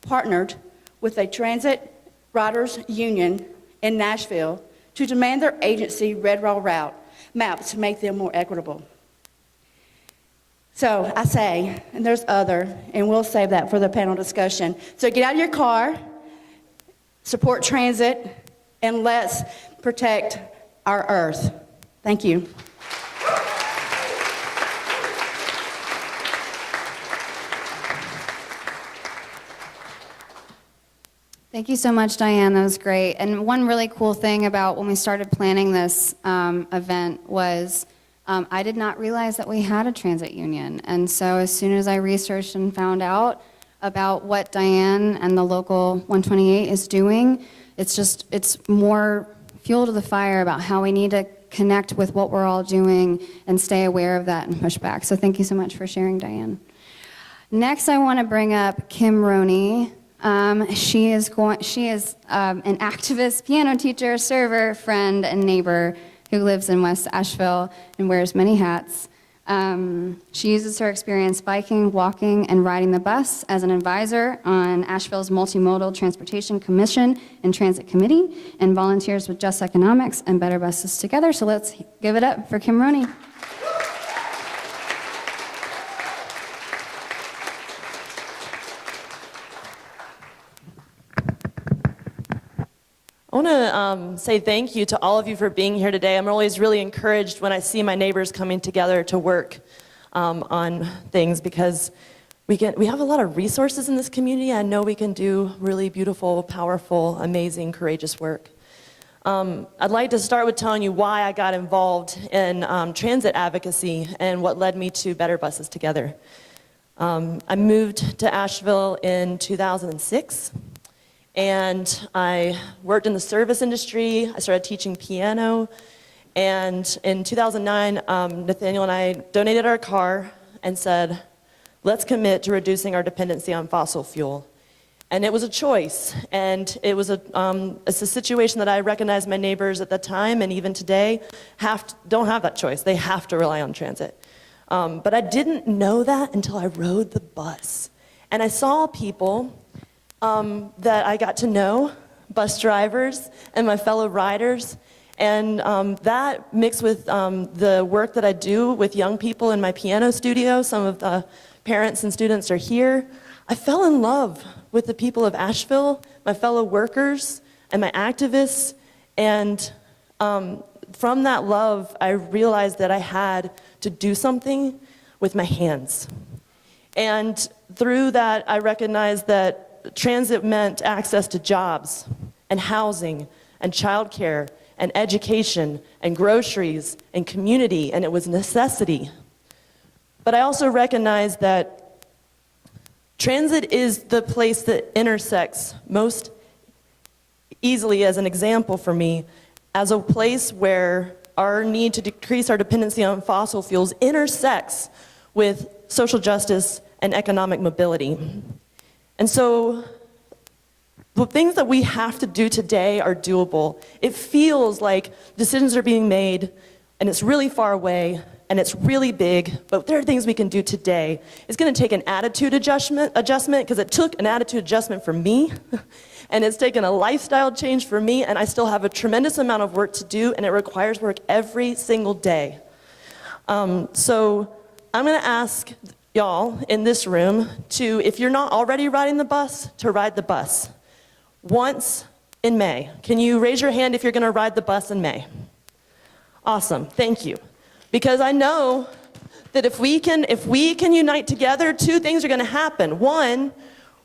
partnered with a transit riders union in Nashville to demand their agency Red Rail route map to make them more equitable. So I say, and there's other, and we'll save that for the panel discussion. So get out of your car, support transit, and let's protect our earth. Thank you. Thank you so much, Diane. That was great. And one really cool thing about when we started planning this event was I did not realize that we had a transit union. And so as soon as I researched and found out about what Diane and the Local 128 is doing, it's more fuel to the fire about how we need to connect with what we're all doing and stay aware of that and push back. So thank you so much for sharing, Diane. Next, I want to bring up Kim Roney. She is an activist, piano teacher, server, friend, and neighbor who lives in West Asheville and wears many hats. She uses her experience biking, walking, and riding the bus as an advisor on Asheville's Multimodal Transportation Commission and Transit Committee, and volunteers with Just Economics and Better Buses Together. So let's give it up for Kim Roney. I want to say thank you to all of you for being here today. I'm always really encouraged when I see my neighbors coming together to work on things, because we have a lot of resources in this community. I know we can do really beautiful, powerful, amazing, courageous work. I'd like to start with telling you why I got involved in transit advocacy and what led me to Better Buses Together. I moved to Asheville in 2006, and I worked in the service industry. I started teaching piano, and in 2009, Nathaniel and I donated our car and said, let's commit to reducing our dependency on fossil fuel. And it was a choice, and it's a situation that I recognized my neighbors at the time and even today don't have that choice. They have to rely on transit. But I didn't know that until I rode the bus. And I saw people that I got to know, bus drivers and my fellow riders, and that mixed with the work that I do with young people in my piano studio, some of the parents and students are here, I fell in love with the people of Asheville, my fellow workers, and my activists, and from that love, I realized that I had to do something with my hands. And through that, I recognized that transit meant access to jobs, and housing, and childcare, and education, and groceries, and community, and it was necessity. But I also recognized that transit is the place that intersects most easily, as an example for me, as a place where our need to decrease our dependency on fossil fuels intersects with social justice and economic mobility. And so the things that we have to do today are doable. It feels like decisions are being made, and it's really far away, and it's really big, but there are things we can do today. It's gonna take an attitude adjustment, because it took an attitude adjustment for me, and it's taken a lifestyle change for me, and I still have a tremendous amount of work to do, and it requires work every single day. So I'm gonna ask y'all in this room to, if you're not already riding the bus, to ride the bus. Once in May. Can you raise your hand if you're gonna ride the bus in May? Awesome, thank you. Because I know that if we can unite together, two things are gonna happen. One,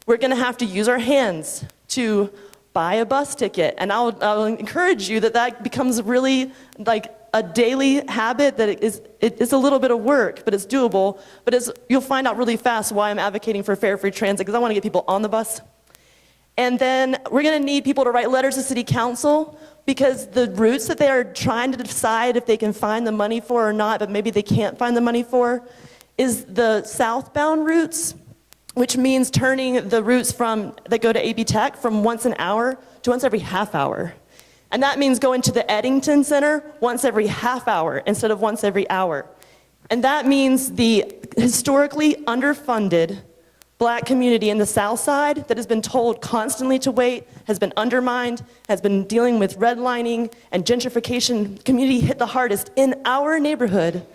we're gonna have to use our hands to buy a bus ticket. And I'll encourage you that becomes really like a daily habit, that it's a little bit of work, but it's doable. But you'll find out really fast why I'm advocating for fare-free transit, because I wanna get people on the bus. And then we're gonna need people to write letters to City Council, because the routes that they are trying to decide if they can find the money for or not, but maybe they can't find the money for, is the southbound routes, which means turning the routes that go to AB Tech from once an hour to once every half hour. And that means going to the Eddington Center once every half hour instead of once every hour. And that means the historically underfunded Black community in the South Side that has been told constantly to wait, has been undermined, has been dealing with redlining and gentrification, community hit the hardest in our neighborhood,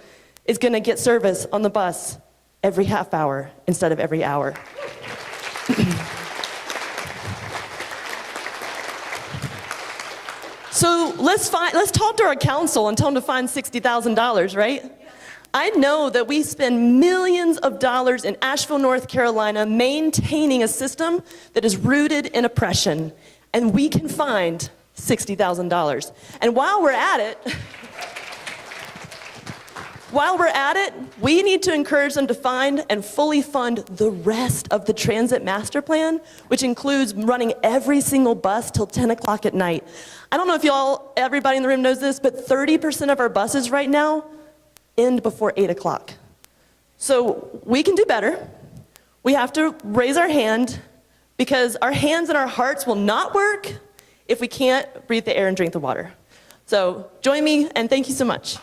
is gonna get service on the bus every half hour instead of every hour. So let's talk to our council and tell them to find $60,000, right? I know that we spend millions of dollars in Asheville, North Carolina, maintaining a system that is rooted in oppression, and we can find $60,000. And while we're at it, we need to encourage them to find and fully fund the rest of the transit master plan, which includes running every single bus till 10 o'clock at night. I don't know if everybody in the room knows this, but 30% of our buses right now end before 8 o'clock. So we can do better. We have to raise our hand, because our hands and our hearts will not work if we can't breathe the air and drink the water. So join me, and thank you so much.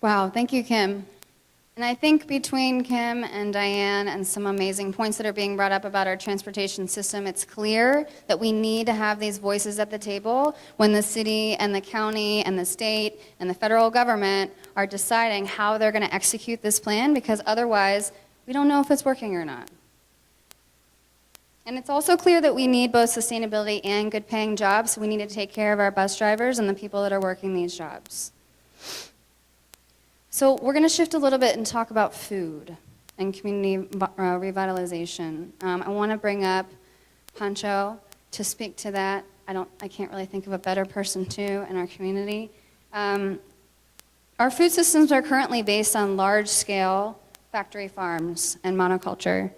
Wow, thank you, Kim. And I think between Kim and Diane and some amazing points that are being brought up about our transportation system, it's clear that we need to have these voices at the table when the city and the county and the state and the federal government are deciding how they're going to execute this plan, because otherwise we don't know if it's working or not. And it's also clear that we need both sustainability and good paying jobs, so we need to take care of our bus drivers and the people that are working these jobs. So we're going to shift a little bit and talk about food. and community revitalization. I want to bring up Pancho to speak to that. I can't really think of a better person too in our community. Our food systems are currently based on large-scale factory farms and monoculture,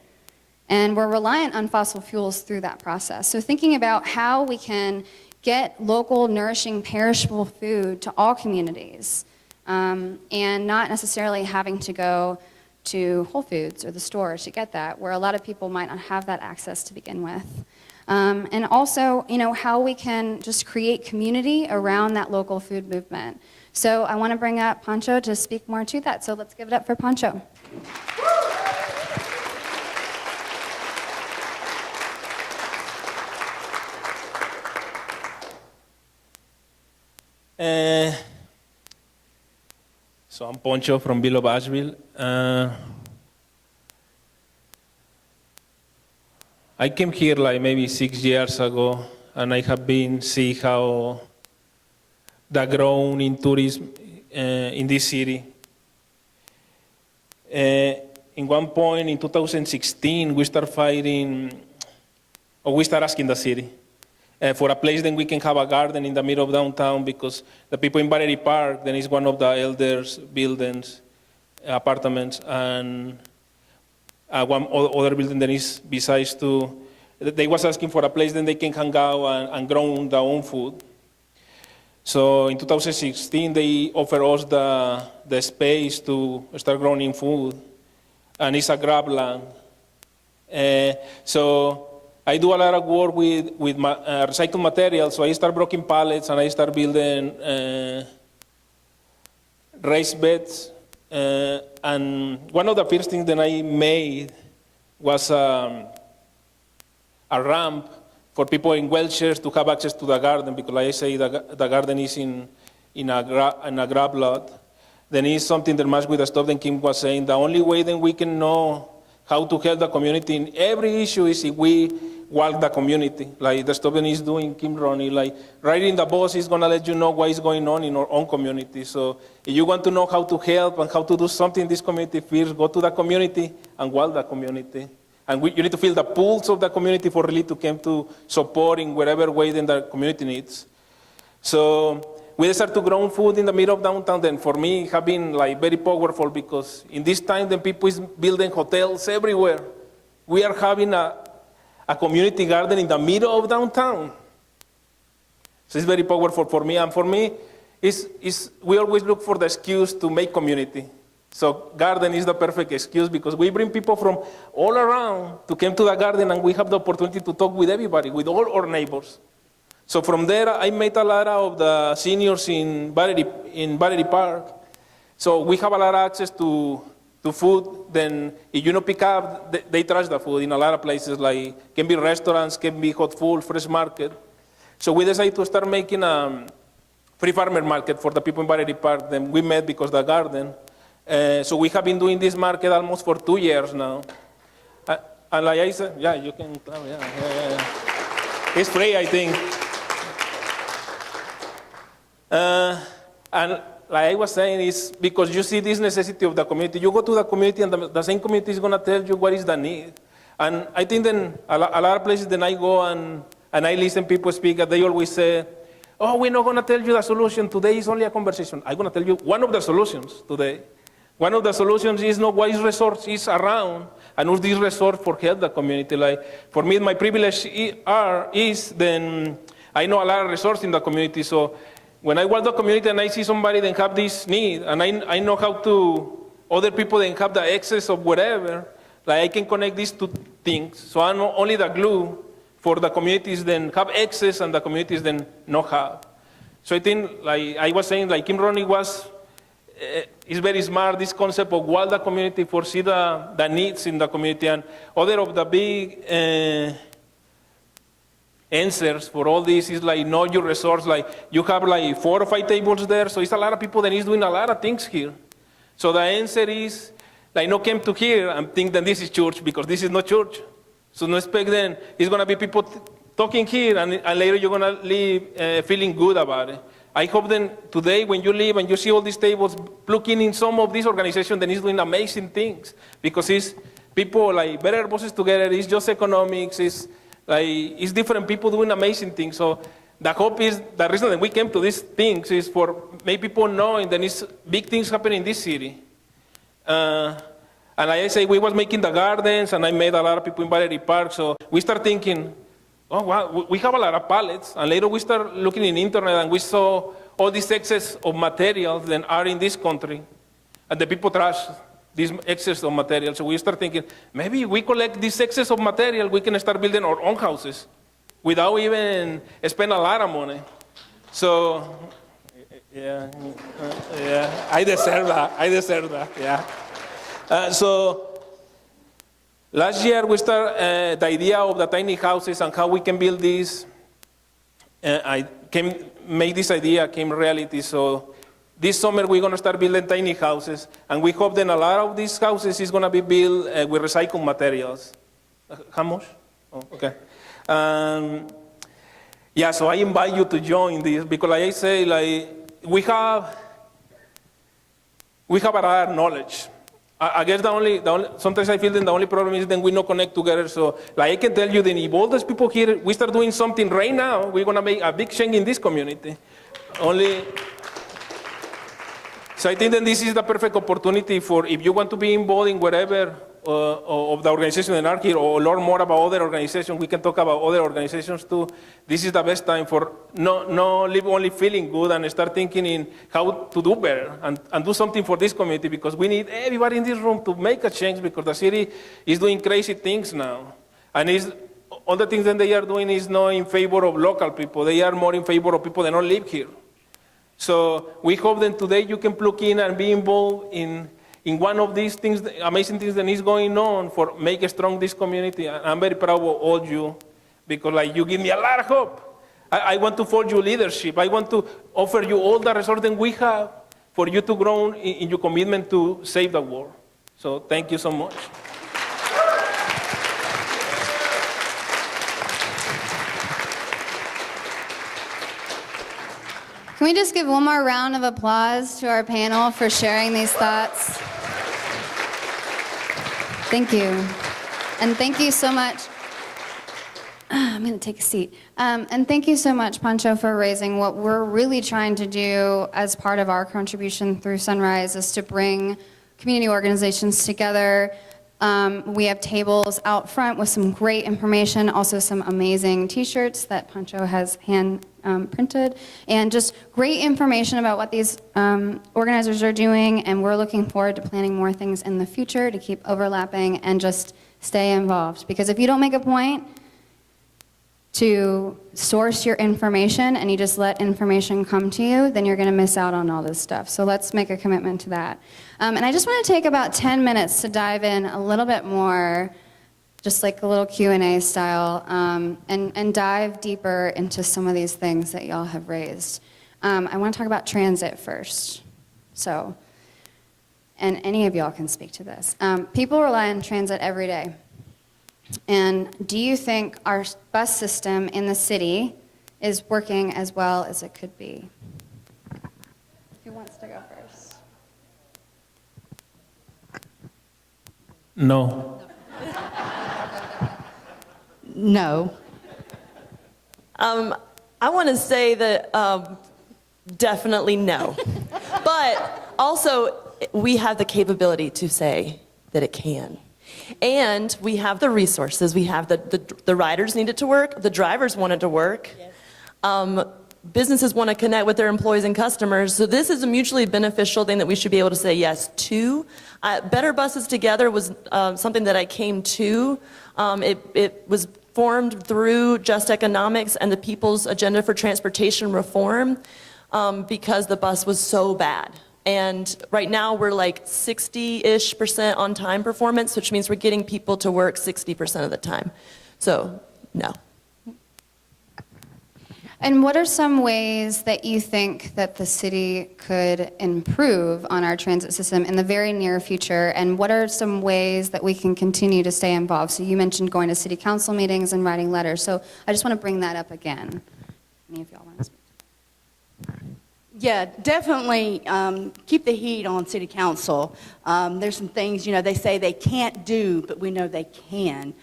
and we're reliant on fossil fuels through that process. So thinking about how we can get local, nourishing, perishable food to all communities, and not necessarily having to go to Whole Foods or the store to get that, where a lot of people might not have that access to begin with. And also, how we can just create community around that local food movement. So I want to bring up Pancho to speak more to that. So let's give it up for Pancho. So I'm Poncho from Bill of Asheville. I came here like maybe 6 years ago, and I have been see how the growth in tourism in this city. In one point in 2016, we start asking the city for a place that we can have a garden in the middle of downtown, because the people in Battery Park, then is one of the elders buildings, apartments, and one other building that is besides two. They was asking for a place that they can hang out and grow their own food. So in 2016, they offered us the space to start growing food, and it's a grabland. So I do a lot of work with recycled materials, so I start broken pallets and I start building raised beds. And one of the first things that I made was a ramp for people in wheelchairs to have access to the garden, because like I say, the garden is in a grab lot. Then it's something that matches with the stuff that Kim was saying. The only way that we can know how to help the community in every issue is if we walk the community. Like the stuff that he's doing, Kim Ronnie, like riding the bus is gonna let you know what is going on in our own community. So if you want to know how to help and how to do something in this community, first go to the community and walk the community. And you need to feel the pulse of the community for really to come to support in whatever way that the community needs. So we start to grow food in the middle of downtown. Then for me, it has been like very powerful, because in this time, then people is building hotels everywhere. We are having a community garden in the middle of downtown. So it's very powerful for me. And for me, we always look for the excuse to make community. So garden is the perfect excuse, because we bring people from all around to come to the garden, and we have the opportunity to talk with everybody, with all our neighbors. So from there, I met a lot of the seniors in Battery Park. So we have a lot of access to food. Then if you don't pick up, they trash the food in a lot of places, like can be restaurants, can be hot food, fresh market. So we decided to start making a free farmer market for the people in Battery Park. Then we met because of the garden. So we have been doing this market almost for 2 years now. And like I said, yeah, you can, yeah. It's free, I think. And like I was saying, it's because you see this necessity of the community. You go to the community, and the same community is going to tell you what is the need. And I think then a lot of places that I go and I listen people speak, and they always say, oh, we're not going to tell you the solution. Today is only a conversation. I'm going to tell you one of the solutions today. One of the solutions is not what is resource is around, and use this resource for help the community. Like for me, my privilege is then I know a lot of resources in the community. So when I walk the community and I see somebody that have this need, and I know how to other people that have the excess of whatever, like I can connect these two things. So I'm not only the glue for the communities that have excess and the communities that not have. So I think, like I was saying, like Kim Ronnie is very smart, this concept of what the community foresee the needs in the community. And other of the big answers for all this is like know your resource. Like you have like 4 or 5 tables there, so it's a lot of people that is doing a lot of things here. So the answer is like no came to here and think that this is church, because this is not church. So no expect then it's gonna be people talking here, and later you're gonna leave feeling good about it. I hope then today when you leave and you see all these tables, plug in some of these organizations that is doing amazing things, because it's people like Better Bosses Together, it's just economics, it's different people doing amazing things. So the hope is, the reason that we came to these things is for make people knowing that it's big things happening in this city. And like I say, we was making the gardens, and I made a lot of people in Battery Park, so we start thinking, oh wow, we have a lot of pallets, and later we start looking in the internet, and we saw all these excess of materials that are in this country, and the people trash this excess of material. So we start thinking, maybe we collect this excess of material, we can start building our own houses without even spend a lot of money. So, yeah, I deserve that, yeah. So last year we started the idea of the tiny houses and how we can build these. Made this idea came reality. So this summer we're going to start building tiny houses, and we hope that a lot of these houses is going to be built with recycled materials. How much? Oh, okay. Yeah, so I invite you to join this, because like I say, like we have a lot of knowledge. I guess the only sometimes I feel that the only problem is that we not connect together. So like I can tell you that if all those people here, we start doing something right now, we're going to make a big change in this community. So I think that this is the perfect opportunity for, if you want to be involved in whatever of the organizations that are here, or learn more about other organizations, we can talk about other organizations too. This is the best time for no live only feeling good and start thinking in how to do better and do something for this community, because we need everybody in this room to make a change, because the city is doing crazy things now. And all the things that they are doing is not in favor of local people. They are more in favor of people that don't live here. So we hope that today you can plug in and be involved in one of these things, amazing things that is going on for make strong this community. I'm very proud of all you, because like you give me a lot of hope. I want to follow your leadership. I want to offer you all the resources that we have for you to grow in your commitment to save the world. So thank you so much. Can we just give one more round of applause to our panel for sharing these thoughts? Thank you. And thank you so much. I'm going to take a seat. And thank you so much, Pancho, for raising what we're really trying to do as part of our contribution through Sunrise, is to bring community organizations together. We have tables out front with some great information, also some amazing t-shirts that Pancho has hand printed, and just great information about what these organizers are doing, and we're looking forward to planning more things in the future to keep overlapping and just stay involved. Because if you don't make a point to source your information and you just let information come to you, then you're going to miss out on all this stuff. So let's make a commitment to that. And I just want to take about 10 minutes to dive in a little bit more, just like a little Q&A style, and dive deeper into some of these things that y'all have raised. I want to talk about transit first. So, and any of y'all can speak to this. People rely on transit every day. And do you think our bus system in the city is working as well as it could be? Who wants to go first? No. No. I want to say that definitely no. But also, we have the capability to say that it can. And we have the resources. We have the riders need it to work. The drivers want it to work. Yes. Businesses want to connect with their employees and customers. So this is a mutually beneficial thing that we should be able to say yes to. Better Buses Together was something that I came to. It was formed through Just Economics and the People's Agenda for Transportation Reform because the bus was so bad. And right now we're like 60-ish% on time performance, which means we're getting people to work 60% of the time. So, no. And what are some ways that you think that the city could improve on our transit system in the very near future? And what are some ways that we can continue to stay involved? So you mentioned going to city council meetings and writing letters. So I just want to bring that up again. Any of y'all want to speak? Yeah, definitely keep the heat on city council. There's some things, they say they can't do, but we know they can.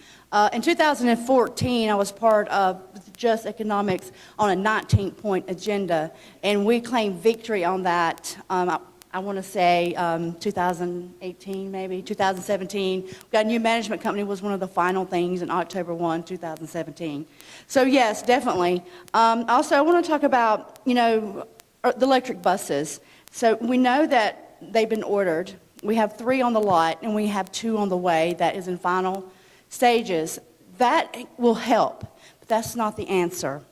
In 2014, I was part of Just Economics on a 19-point agenda, and we claimed victory on that. I want to say 2018, maybe 2017. We got a new management company was one of the final things in October 1, 2017. So yes, definitely. Also, I want to talk about, the electric buses. So we know that they've been ordered. We have 3 on the lot, and we have 2 on the way that is in final stages. That will help, but that's not the answer.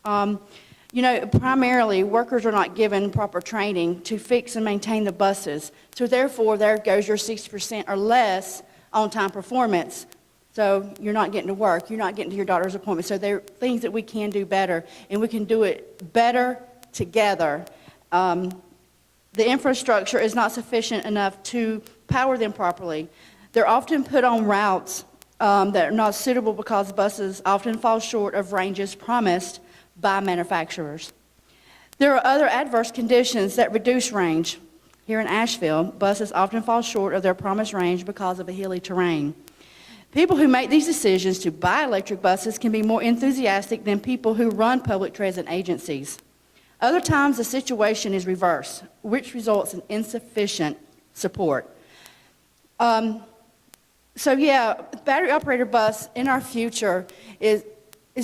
Primarily, workers are not given proper training to fix and maintain the buses. So therefore, there goes your 60% or less on-time performance. So you're not getting to work. You're not getting to your daughter's appointment. So there are things that we can do better, and we can do it better together. The infrastructure is not sufficient enough to power them properly. They're often put on routes that are not suitable because buses often fall short of ranges promised by manufacturers. There are other adverse conditions that reduce range. Here in Asheville, buses often fall short of their promised range because of a hilly terrain. People who make these decisions to buy electric buses can be more enthusiastic than people who run public transit agencies. Other times, the situation is reversed, which results in insufficient support. Battery-operated bus in our future is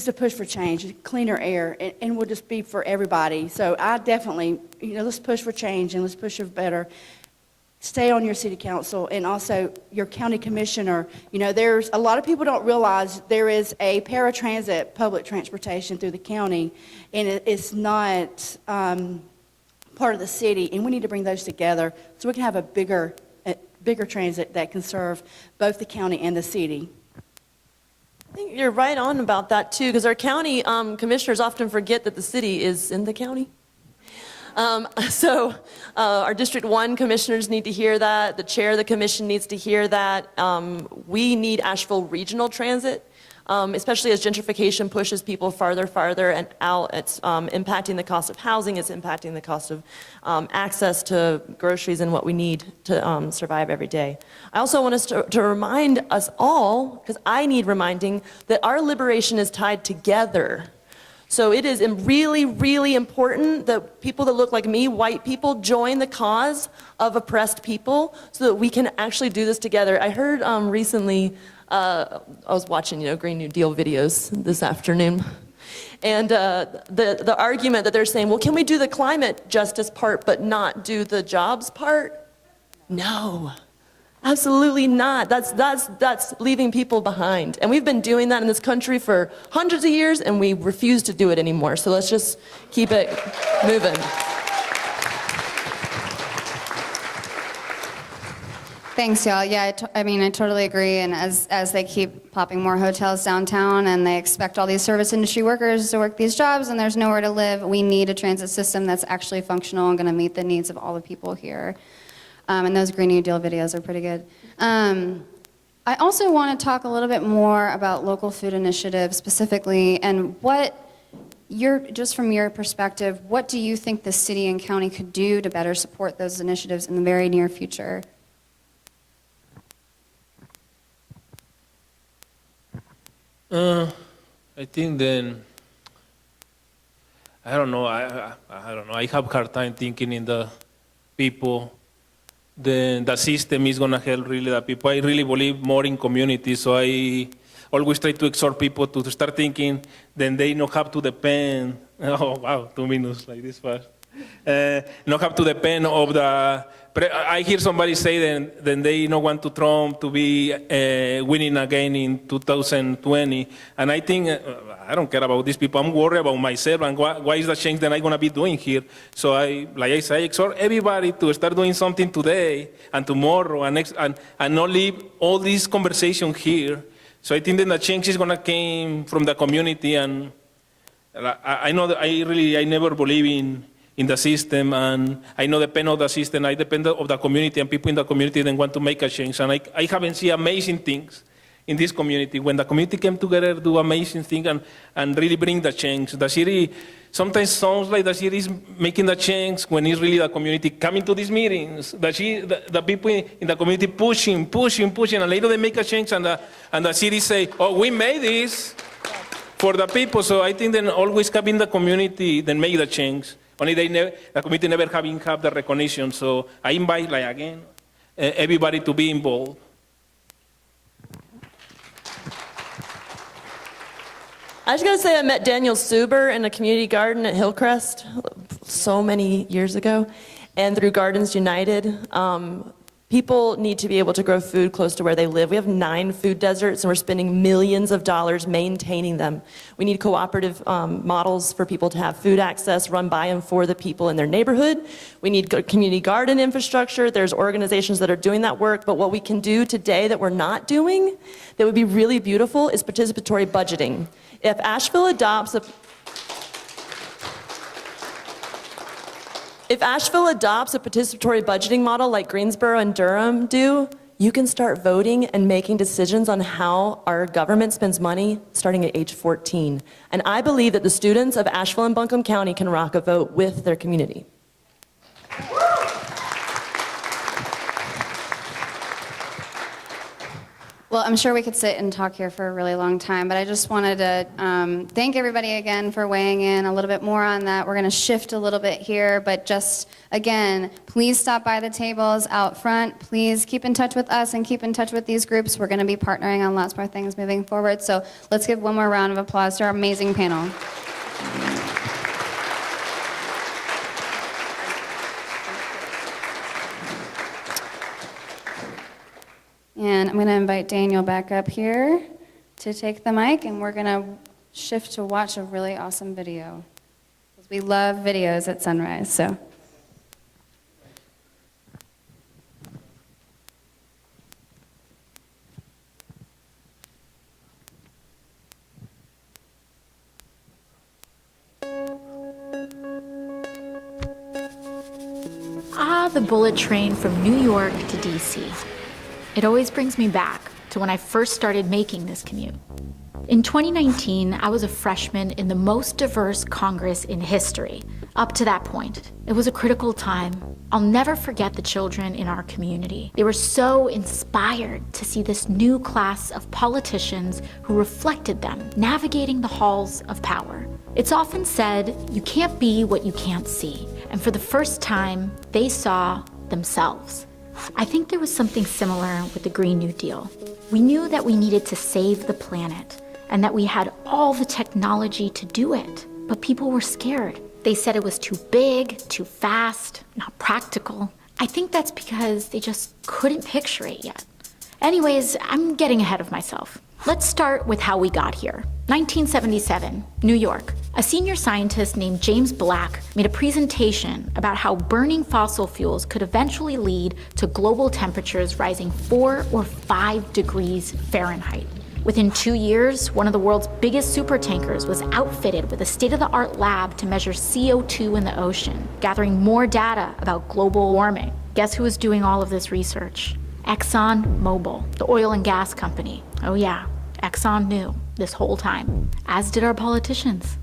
to push for change, cleaner air, and will just be for everybody. So I definitely, let's push for change and let's push for better. Stay on your city council and also your county commissioner. There's a lot of people don't realize there is a paratransit public transportation through the county, and it's not part of the city, and we need to bring those together so we can have a bigger transit that can serve both the county and the city. I think you're right on about that too, because our county commissioners often forget that the city is in the county. Our District 1 commissioners need to hear that. The chair of the commission needs to hear that. We need Asheville Regional Transit, especially as gentrification pushes people farther and out. It's impacting the cost of housing. It's impacting the cost of access to groceries and what we need to survive every day. I also want us to remind us all, because I need reminding, that our liberation is tied together. So it is really, really important that people that look like me, white people, join the cause of oppressed people so that we can actually do this together. I heard recently, I was watching, Green New Deal videos this afternoon, and the argument that they're saying, well, can we do the climate justice part but not do the jobs part? No. Absolutely not. That's leaving people behind. And we've been doing that in this country for hundreds of years, and we refuse to do it anymore. So let's just keep it moving. Thanks, y'all. Yeah, I totally agree. And as they keep popping more hotels downtown and they expect all these service industry workers to work these jobs and there's nowhere to live, we need a transit system that's actually functional and going to meet the needs of all the people here. And those Green New Deal videos are pretty good. I also want to talk a little bit more about local food initiatives specifically, and just from your perspective, what do you think the city and county could do to better support those initiatives in the very near future? I think then, I don't know. I don't know. I have a hard time thinking in the people. Then the system is going to help really the people. I really believe more in community, so I always try to exhort people to start thinking, then they don't have to depend, oh wow, 2 minutes like this fast. Not have to depend of the, I hear somebody say then they don't want to Trump to be winning again in 2020, and I think, I don't care about these people, I'm worried about myself and why is the change that I'm going to be doing here. So like I say, exhort everybody to start doing something today and tomorrow and not leave all this conversation here. So I think that the change is going to come from the community, and I know that I never believe in the system, and I know depend on the system. I depend on the community and people in the community that want to make a change. And I haven't seen amazing things in this community. When the community came together, do amazing things and really bring the change. The city sometimes sounds like the city is making the change when it's really the community coming to these meetings. The people in the community pushing, and later they make a change, and the city say, oh, we made this for the people. So I think then always having the community then make the change. Only the community never have the recognition. So I invite, like again, everybody to be involved. I just gotta say I met Daniel Suber in a community garden at Hillcrest so many years ago. And through Gardens United, people need to be able to grow food close to where they live. We have 9 food deserts and we're spending millions of dollars maintaining them. We need cooperative models for people to have food access run by and for the people in their neighborhood. We need community garden infrastructure. There's organizations that are doing that work, but what we can do today that we're not doing that would be really beautiful is participatory budgeting. If Asheville adopts a participatory budgeting model like Greensboro and Durham do, you can start voting and making decisions on how our government spends money starting at age 14. And I believe that the students of Asheville and Buncombe County can rock a vote with their community. Well, I'm sure we could sit and talk here for a really long time, but I just wanted to thank everybody again for weighing in a little bit more on that. We're going to shift a little bit here, but just, again, please stop by the tables out front. Please keep in touch with us and keep in touch with these groups. We're going to be partnering on lots more things moving forward. So let's give one more round of applause to our amazing panel. And I'm going to invite Daniel back up here to take the mic, and we're going to shift to watch a really awesome video. We love videos at Sunrise, so. The bullet train from New York to DC. It always brings me back to when I first started making this commute. In 2019, I was a freshman in the most diverse Congress in history. Up to that point, it was a critical time. I'll never forget the children in our community. They were so inspired to see this new class of politicians who reflected them, navigating the halls of power. It's often said, you can't be what you can't see. And for the first time, they saw themselves. I think there was something similar with the Green New Deal. We knew that we needed to save the planet and that we had all the technology to do it, but people were scared. They said it was too big, too fast, not practical. I think that's because they just couldn't picture it yet. Anyways, I'm getting ahead of myself. Let's start with how we got here. 1977, New York. A senior scientist named James Black made a presentation about how burning fossil fuels could eventually lead to global temperatures rising 4 or 5 degrees Fahrenheit. Within 2 years, one of the world's biggest supertankers was outfitted with a state-of-the-art lab to measure CO2 in the ocean, gathering more data about global warming. Guess who was doing all of this research? ExxonMobil, the oil and gas company. Oh yeah, Exxon knew this whole time, as did our politicians.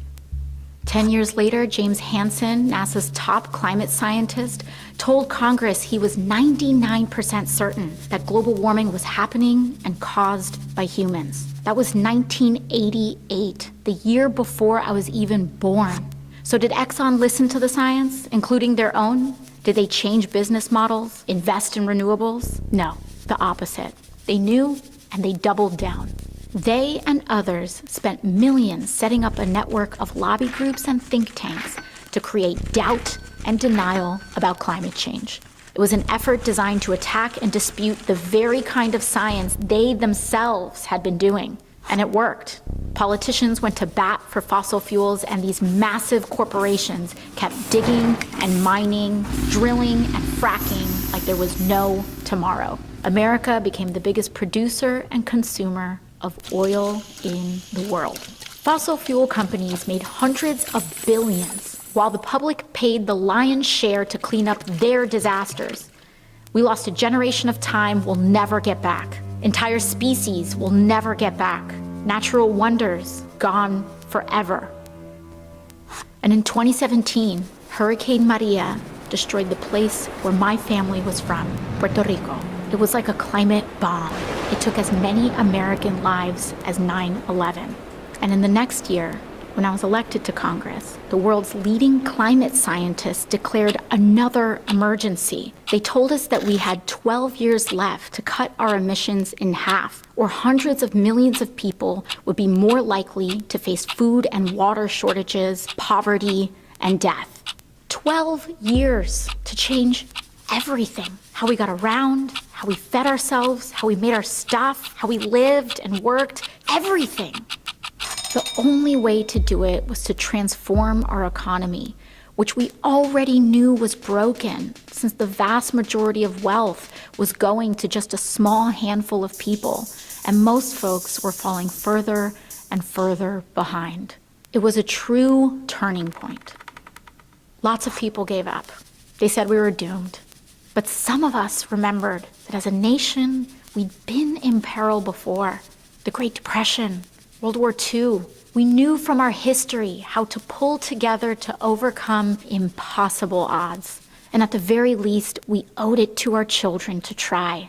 10 years later, James Hansen, NASA's top climate scientist, told Congress he was 99% certain that global warming was happening and caused by humans. That was 1988, the year before I was even born. So did Exxon listen to the science, including their own? Did they change business models, invest in renewables? No, the opposite. They knew and they doubled down. They and others spent millions setting up a network of lobby groups and think tanks to create doubt and denial about climate change. It was an effort designed to attack and dispute the very kind of science they themselves had been doing. And it worked. Politicians went to bat for fossil fuels, and these massive corporations kept digging and mining, drilling and fracking like there was no tomorrow. America became the biggest producer and consumer of oil in the world. Fossil fuel companies made hundreds of billions, while the public paid the lion's share to clean up their disasters. We lost a generation of time we'll never get back. Entire species will never get back. Natural wonders gone forever. And in 2017, Hurricane Maria destroyed the place where my family was from, Puerto Rico. It was like a climate bomb. It took as many American lives as 9/11. And in the next year, when I was elected to Congress, the world's leading climate scientists declared another emergency. They told us that we had 12 years left to cut our emissions in half, or hundreds of millions of people would be more likely to face food and water shortages, poverty, and death. 12 years to change everything. How we got around, how we fed ourselves, how we made our stuff, how we lived and worked, everything. The only way to do it was to transform our economy, which we already knew was broken, since the vast majority of wealth was going to just a small handful of people, and most folks were falling further and further behind. It was a true turning point. Lots of people gave up. They said we were doomed. But some of us remembered that as a nation, we'd been in peril before. The Great Depression, World War II. We knew from our history how to pull together to overcome impossible odds. And at the very least, we owed it to our children to try.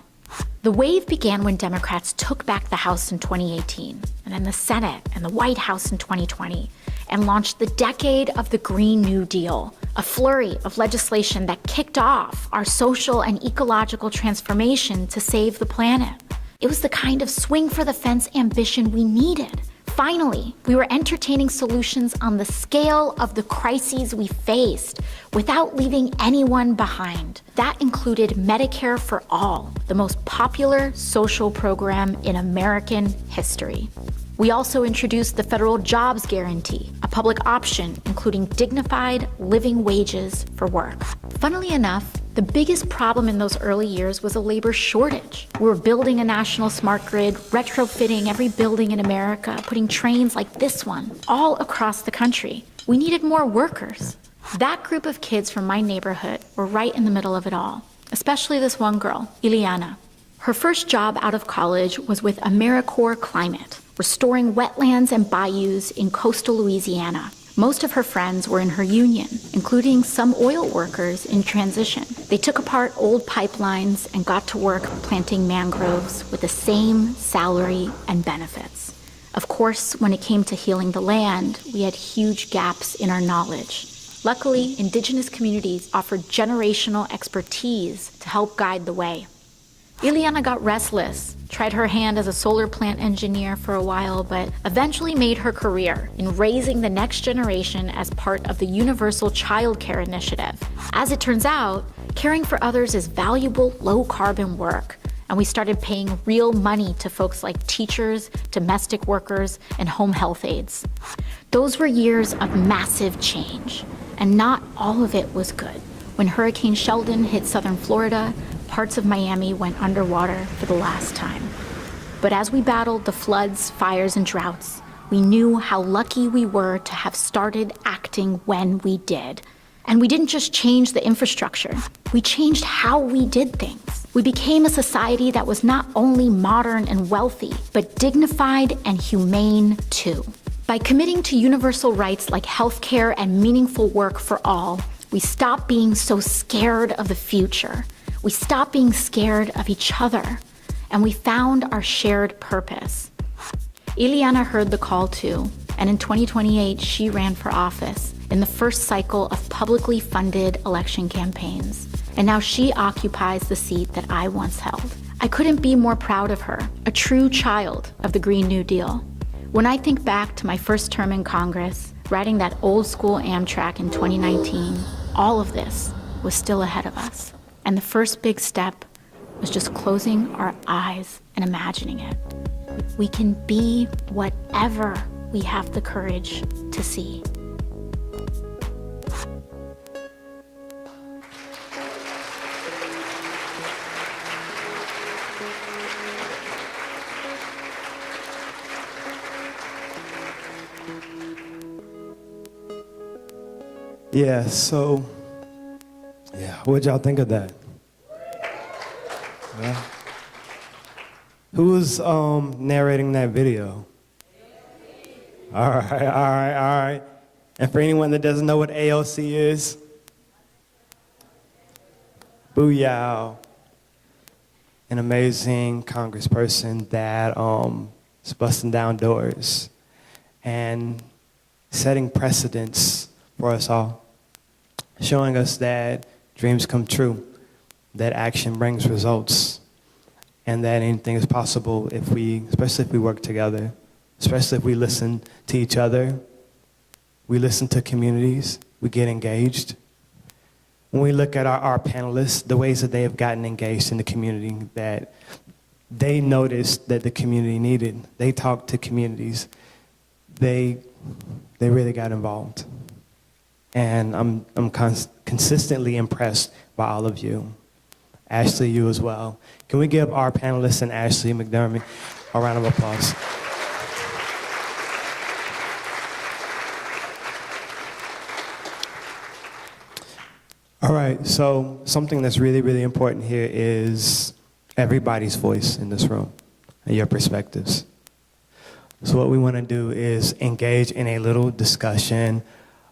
The wave began when Democrats took back the House in 2018, and then the Senate and the White House in 2020, and launched the decade of the Green New Deal, a flurry of legislation that kicked off our social and ecological transformation to save the planet. It was the kind of swing-for-the-fence ambition we needed. Finally, we were entertaining solutions on the scale of the crises we faced without leaving anyone behind. That included Medicare for All, the most popular social program in American history. We also introduced the federal jobs guarantee, a public option including dignified living wages for work. Funnily enough, the biggest problem in those early years was a labor shortage. We were building a national smart grid, retrofitting every building in America, putting trains like this one all across the country. We needed more workers. That group of kids from my neighborhood were right in the middle of it all, especially this one girl, Ileana. Her first job out of college was with AmeriCorps Climate, restoring wetlands and bayous in coastal Louisiana. Most of her friends were in her union, including some oil workers in transition. They took apart old pipelines and got to work planting mangroves with the same salary and benefits. Of course, when it came to healing the land, we had huge gaps in our knowledge. Luckily, indigenous communities offered generational expertise to help guide the way. Ileana got restless, tried her hand as a solar plant engineer for a while, but eventually made her career in raising the next generation as part of the Universal Child Care Initiative. As it turns out, caring for others is valuable, low-carbon work, and we started paying real money to folks like teachers, domestic workers, and home health aides. Those were years of massive change, and not all of it was good. When Hurricane Sheldon hit southern Florida, parts of Miami went underwater for the last time. But as we battled the floods, fires, and droughts, we knew how lucky we were to have started acting when we did. And we didn't just change the infrastructure, we changed how we did things. We became a society that was not only modern and wealthy, but dignified and humane too. By committing to universal rights like healthcare and meaningful work for all, we stopped being so scared of the future. We stopped being scared of each other, and we found our shared purpose. Ileana heard the call too, and in 2028, she ran for office in the first cycle of publicly funded election campaigns. And now she occupies the seat that I once held. I couldn't be more proud of her, a true child of the Green New Deal. When I think back to my first term in Congress, riding that old school Amtrak in 2019, all of this was still ahead of us. And the first big step was just closing our eyes and imagining it. We can be whatever we have the courage to see. Yeah, so, what'd y'all think of that? Yeah. Who's narrating that video? All right. And for anyone that doesn't know what AOC is, booyah. An amazing congressperson that is busting down doors and setting precedents for us all, showing us that dreams come true, that action brings results, and that anything is possible if we, especially if we work together, especially if we listen to each other, we listen to communities, we get engaged. When we look at our panelists, the ways that they have gotten engaged in the community, that they noticed that the community needed, they talked to communities, they really got involved. And I'm consistently impressed by all of you. Ashley, you as well. Can we give our panelists and Ashley McDermott a round of applause? All right, so something that's really, really important here is everybody's voice in this room and your perspectives. So what we want to do is engage in a little discussion,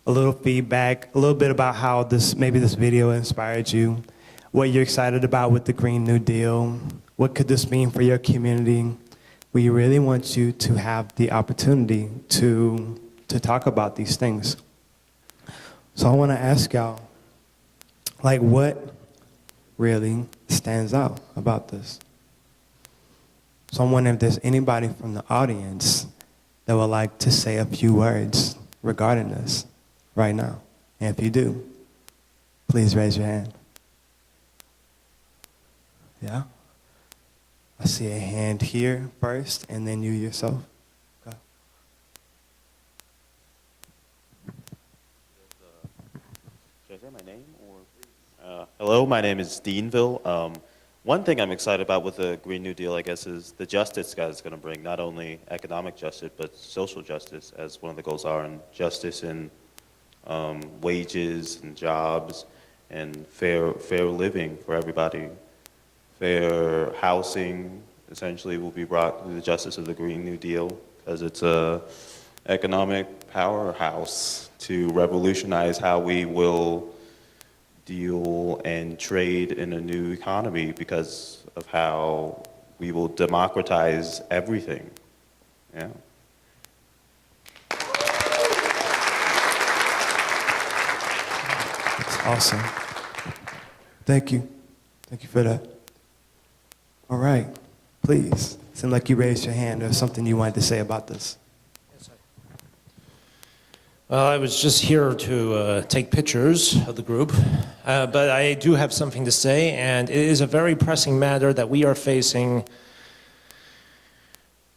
a little feedback, a little bit about how maybe this video inspired you, what you're excited about with the Green New Deal, what could this mean for your community. We really want you to have the opportunity to talk about these things. So I want to ask y'all, what really stands out about this? So I'm wondering if there's anybody from the audience that would like to say a few words regarding this right now. And if you do, please raise your hand. Yeah? I see a hand here first, and then you yourself. Go. Should I say my name? Hello, my name is Deanville. One thing I'm excited about with the Green New Deal, I guess, is the justice that it's going to bring, not only economic justice, but social justice, as one of the goals are, and justice in wages and jobs and fair living for everybody. Fair housing, essentially, will be brought through the justice of the Green New Deal, because it's a economic powerhouse to revolutionize how we will deal and trade in a new economy, because of how we will democratize everything. Yeah. That's awesome. Thank you. Thank you for that. All right, please. Seemed like you raised your hand. There's something you wanted to say about this. Well, I was just here to take pictures of the group, but I do have something to say, and it is a very pressing matter that we are facing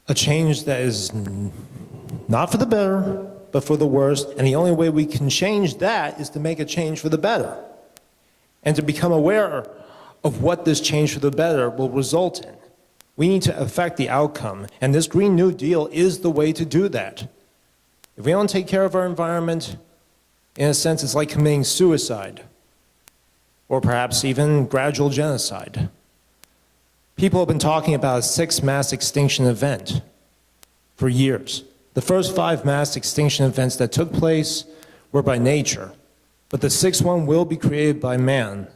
a change that is not for the better, but for the worse, and the only way we can change that is to make a change for the better, and to become aware of what this change for the better will result in. We need to affect the outcome, and this Green New Deal is the way to do that. If we don't take care of our environment, in a sense, it's like committing suicide, or perhaps even gradual genocide. People have been talking about a 6th mass extinction event for years. The first 5 mass extinction events that took place were by nature, but the 6th one will be created by man.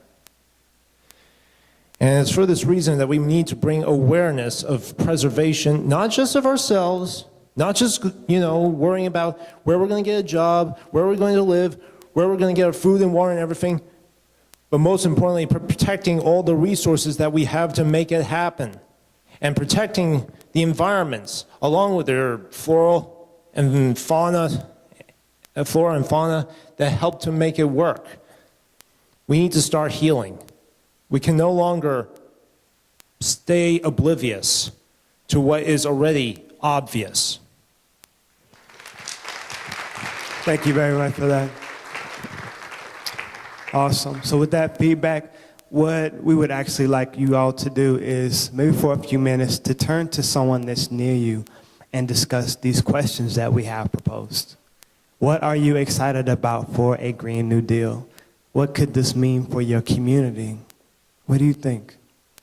And it's for this reason that we need to bring awareness of preservation, not just of ourselves, not just, worrying about where we're going to get a job, where we're going to live, where we're going to get our food and water and everything, but most importantly, protecting all the resources that we have to make it happen, and protecting the environments along with their flora and fauna that help to make it work. We need to start healing. We can no longer stay oblivious to what is already obvious. Thank you very much for that. Awesome. So with that feedback, what we would actually like you all to do is, maybe for a few minutes, to turn to someone that's near you and discuss these questions that we have proposed. What are you excited about for a Green New Deal? What could this mean for your community? What do you think?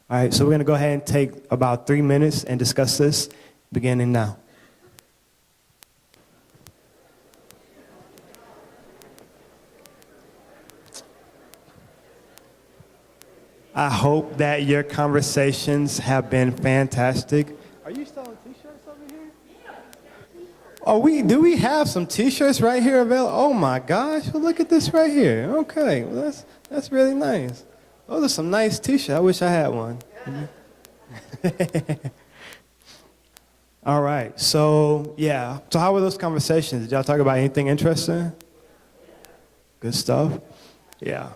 All right, so we're going to go ahead and take about 3 minutes and discuss this, beginning now. I hope that your conversations have been fantastic. Are you selling t-shirts over here? Oh, do we have some t-shirts right here available? Oh my gosh, well, look at this right here. Okay, well, that's really nice. Those are some nice t-shirts. I wish I had one. All right, so yeah. So how were those conversations? Did y'all talk about anything interesting? Good stuff? Yeah.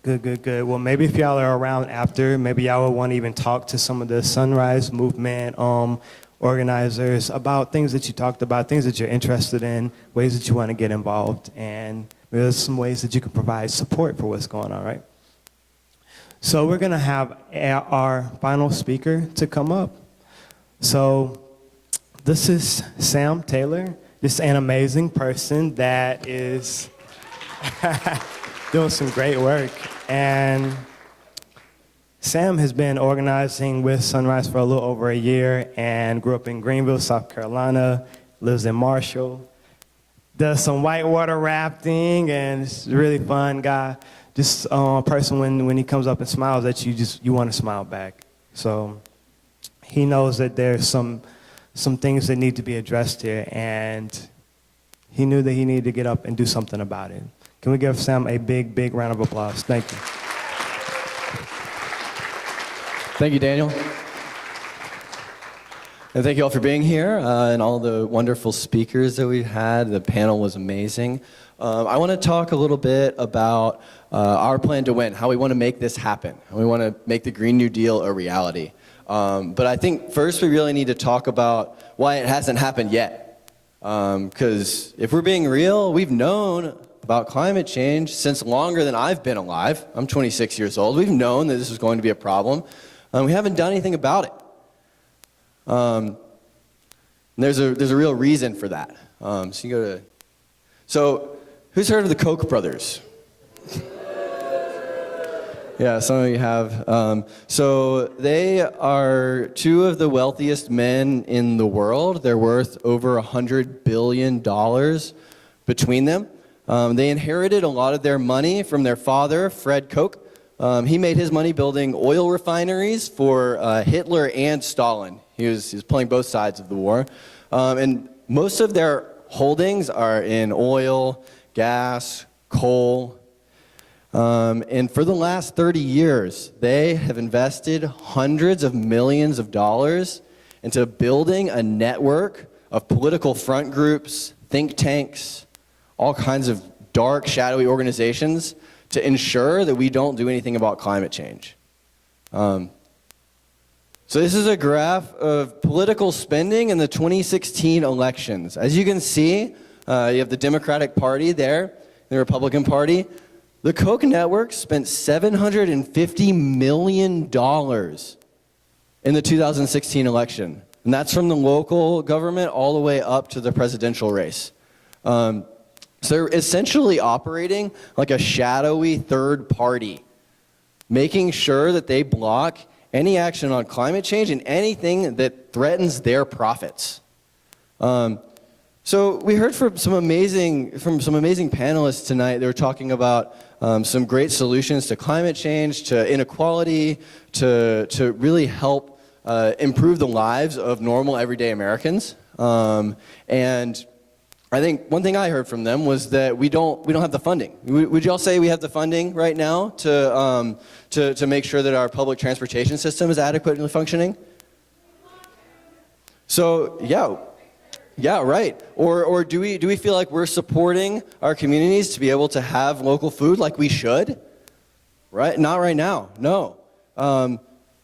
Good. Well, maybe if y'all are around after, maybe y'all would want to even talk to some of the Sunrise Movement organizers about things that you talked about, things that you're interested in, ways that you want to get involved, and there's some ways that you can provide support for what's going on, right? So we're going to have our final speaker to come up. So this is Sam Taylor, just an amazing person that is doing some great work. And Sam has been organizing with Sunrise for a little over a year and grew up in Greenville, South Carolina, lives in Marshall, does some whitewater rafting, and is a really fun guy. Just a person when he comes up and smiles at you, you want to smile back. So he knows that there's some things that need to be addressed here, and he knew that he needed to get up and do something about it. Can we give Sam a big, big round of applause? Thank you. Thank you, Daniel. And thank you all for being here and all the wonderful speakers that we had. The panel was amazing. I want to talk a little bit about our plan to win, how we want to make this happen. And we want to make the Green New Deal a reality. But I think first we really need to talk about why it hasn't happened yet. Because if we're being real, we've known about climate change since longer than I've been alive. I'm 26 years old. We've known that this was going to be a problem. We haven't done anything about it. There's a real reason for that. So who's heard of the Koch brothers? Yeah, some of you have. So they are two of the wealthiest men in the world. They're worth over $100 billion between them. They inherited a lot of their money from their father, Fred Koch. He made his money building oil refineries for Hitler and Stalin. He was playing both sides of the war. And most of their holdings are in oil, gas, coal. And for the last 30 years, they have invested hundreds of millions of dollars into building a network of political front groups, think tanks, all kinds of dark, shadowy organizations to ensure that we don't do anything about climate change. So this is a graph of political spending in the 2016 elections. As you can see, you have the Democratic Party there, the Republican Party. The Koch network spent $750 million in the 2016 election. And that's from the local government all the way up to the presidential race. So they're essentially operating like a shadowy third party, making sure that they block any action on climate change and anything that threatens their profits. So we heard from some amazing panelists tonight. They were talking about some great solutions to climate change, to inequality, to really help improve the lives of normal everyday Americans. And I think one thing I heard from them was that we don't have the funding. Would y'all say we have the funding right now to make sure that our public transportation system is adequately functioning? So yeah, right. Or do we feel like we're supporting our communities to be able to have local food like we should? Right? Not right now. No.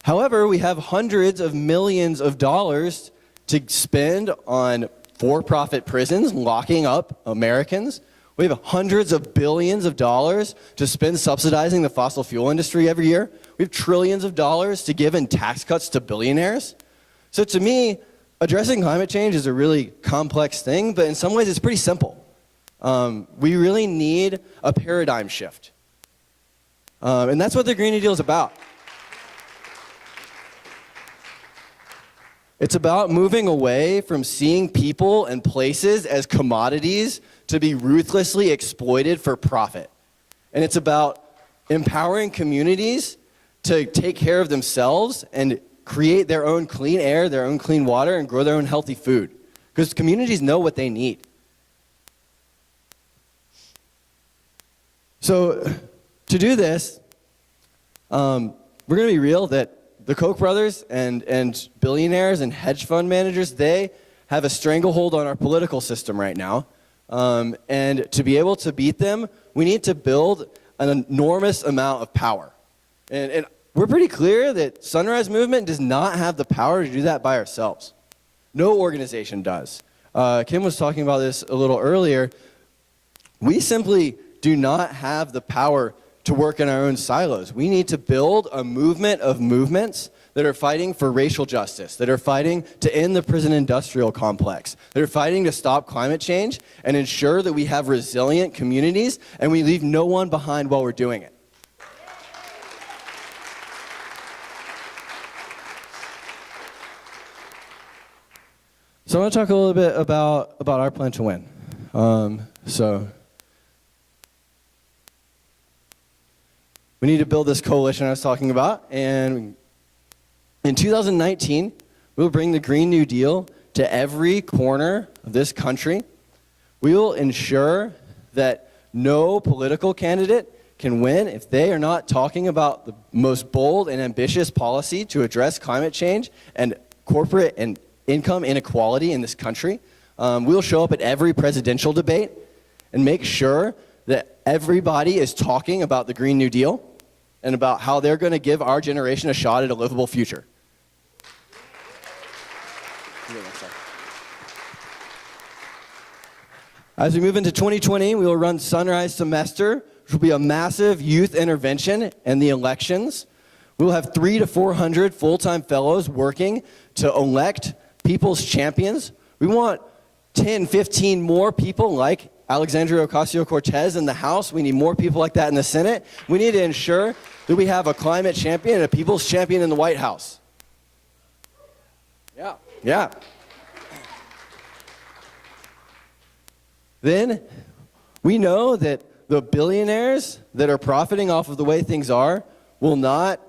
However, we have hundreds of millions of dollars to spend on for-profit prisons locking up Americans. We have hundreds of billions of dollars to spend subsidizing the fossil fuel industry every year. We have trillions of dollars to give in tax cuts to billionaires. So to me, addressing climate change is a really complex thing, but in some ways it's pretty simple. We really need a paradigm shift. And that's what the Green New Deal is about. It's about moving away from seeing people and places as commodities to be ruthlessly exploited for profit. And it's about empowering communities to take care of themselves and create their own clean air, their own clean water, and grow their own healthy food. Because communities know what they need. So to do this, we're going to be real that the Koch brothers and billionaires and hedge fund managers, they have a stranglehold on our political system right now. And to be able to beat them, we need to build an enormous amount of power. And we're pretty clear that Sunrise Movement does not have the power to do that by ourselves. No organization does. Kim was talking about this a little earlier. We simply do not have the power to work in our own silos. We need to build a movement of movements that are fighting for racial justice, that are fighting to end the prison industrial complex, that are fighting to stop climate change and ensure that we have resilient communities and we leave no one behind while we're doing it. So I want to talk a little bit about our plan to win. We need to build this coalition I was talking about, and in 2019, we'll bring the Green New Deal to every corner of this country. We will ensure that no political candidate can win if they are not talking about the most bold and ambitious policy to address climate change and corporate and income inequality in this country. We'll show up at every presidential debate and make sure that everybody is talking about the Green New Deal and about how they're going to give our generation a shot at a livable future. As we move into 2020, we will run Sunrise Semester, which will be a massive youth intervention in the elections. We will have 300 to 400 full-time fellows working to elect people's champions. We want 10, 15 more people like Alexandria Ocasio-Cortez in the House. We need more people like that in the Senate. We need to ensure that we have a climate champion and a people's champion in the White House. Yeah. Then we know that the billionaires that are profiting off of the way things are will not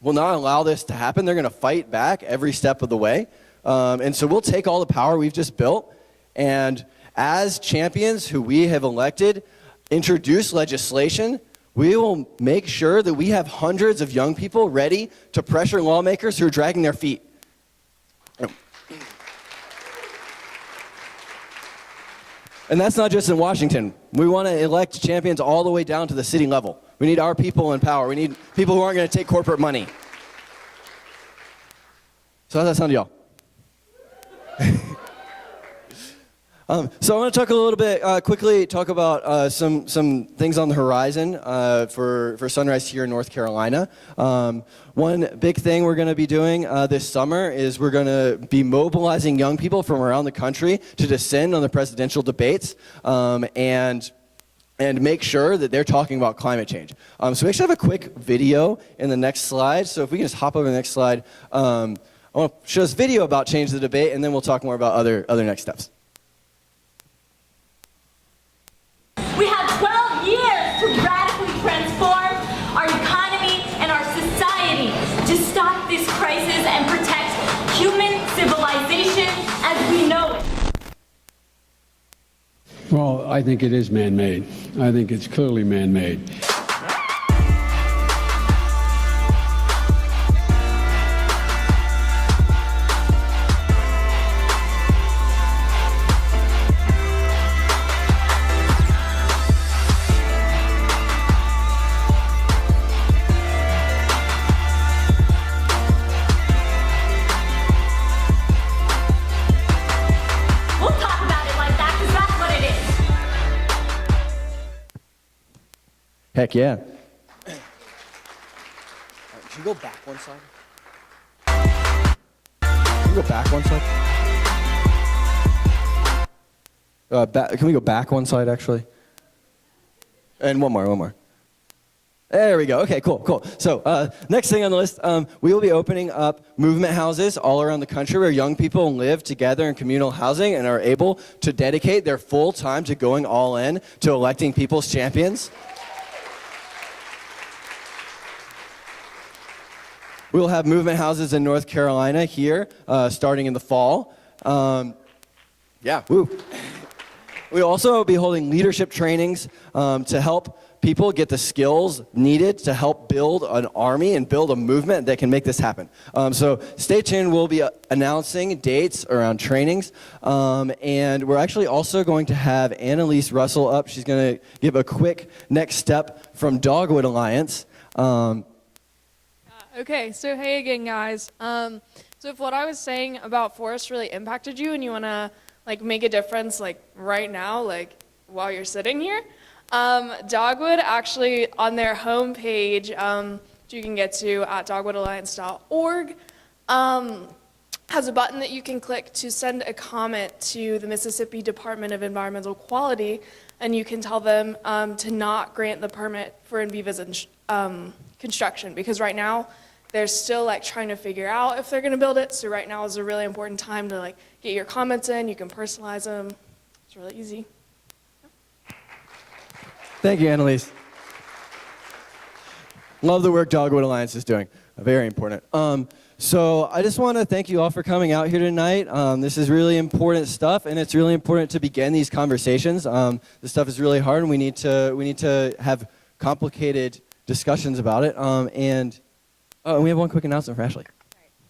allow this to happen. They're going to fight back every step of the way. And so we'll take all the power we've just built and as champions who we have elected introduce legislation, we will make sure that we have hundreds of young people ready to pressure lawmakers who are dragging their feet. And that's not just in Washington. We want to elect champions all the way down to the city level. We need our people in power. We need people who aren't going to take corporate money. So how's that sound to y'all? So I want to talk a little bit, quickly talk about some things on the horizon for Sunrise here in North Carolina. One big thing we're going to be doing this summer is we're going to be mobilizing young people from around the country to descend on the presidential debates and make sure that they're talking about climate change. So we actually have a quick video in the next slide. So if we can just hop over to the next slide. I want to show this video about Change the Debate, and then we'll talk more about other next steps. We have 12 years to radically transform our economy and our society to stop this crisis and protect human civilization as we know it. Well, I think it is man-made. I think it's clearly man-made. Heck yeah. Should we go back one side? Can we go back one side? Can we go back one side, actually? And one more. There we go. Okay, cool. So next thing on the list, we will be opening up movement houses all around the country where young people live together in communal housing and are able to dedicate their full time to going all in to electing people's champions. We'll have movement houses in North Carolina here starting in the fall. Woo. We'll also be holding leadership trainings to help people get the skills needed to help build an army and build a movement that can make this happen. So stay tuned. We'll be announcing dates around trainings. And we're actually also going to have Annalise Russell up. She's going to give a quick next step from Dogwood Alliance. Okay, so hey again, guys. So if what I was saying about forests really impacted you and you want to make a difference right now, while you're sitting here, Dogwood actually on their homepage, which you can get to at dogwoodalliance.org, has a button that you can click to send a comment to the Mississippi Department of Environmental Quality, and you can tell them to not grant the permit for Enviva's construction, because right now they're still trying to figure out if they're going to build it. So right now is a really important time to get your comments in. You can personalize them. It's really easy. Thank you, Annalise. Love the work Dogwood Alliance is doing. Very important. So I just want to thank you all for coming out here tonight. This is really important stuff, and it's really important to begin these conversations. This stuff is really hard, and we need to have complicated discussions about it. And we have one quick announcement for Ashley.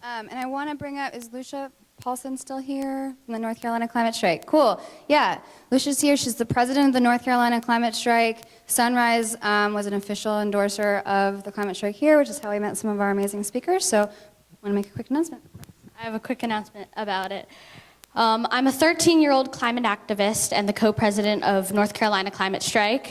And I want to bring up, is Lucia Paulson still here from the North Carolina Climate Strike? Cool. Yeah, Lucia's here. She's the president of the North Carolina Climate Strike. Sunrise was an official endorser of the Climate Strike here, which is how we met some of our amazing speakers. So I want to make a quick announcement. I have a quick announcement about it. I'm a 13-year-old climate activist and the co-president of North Carolina Climate Strike.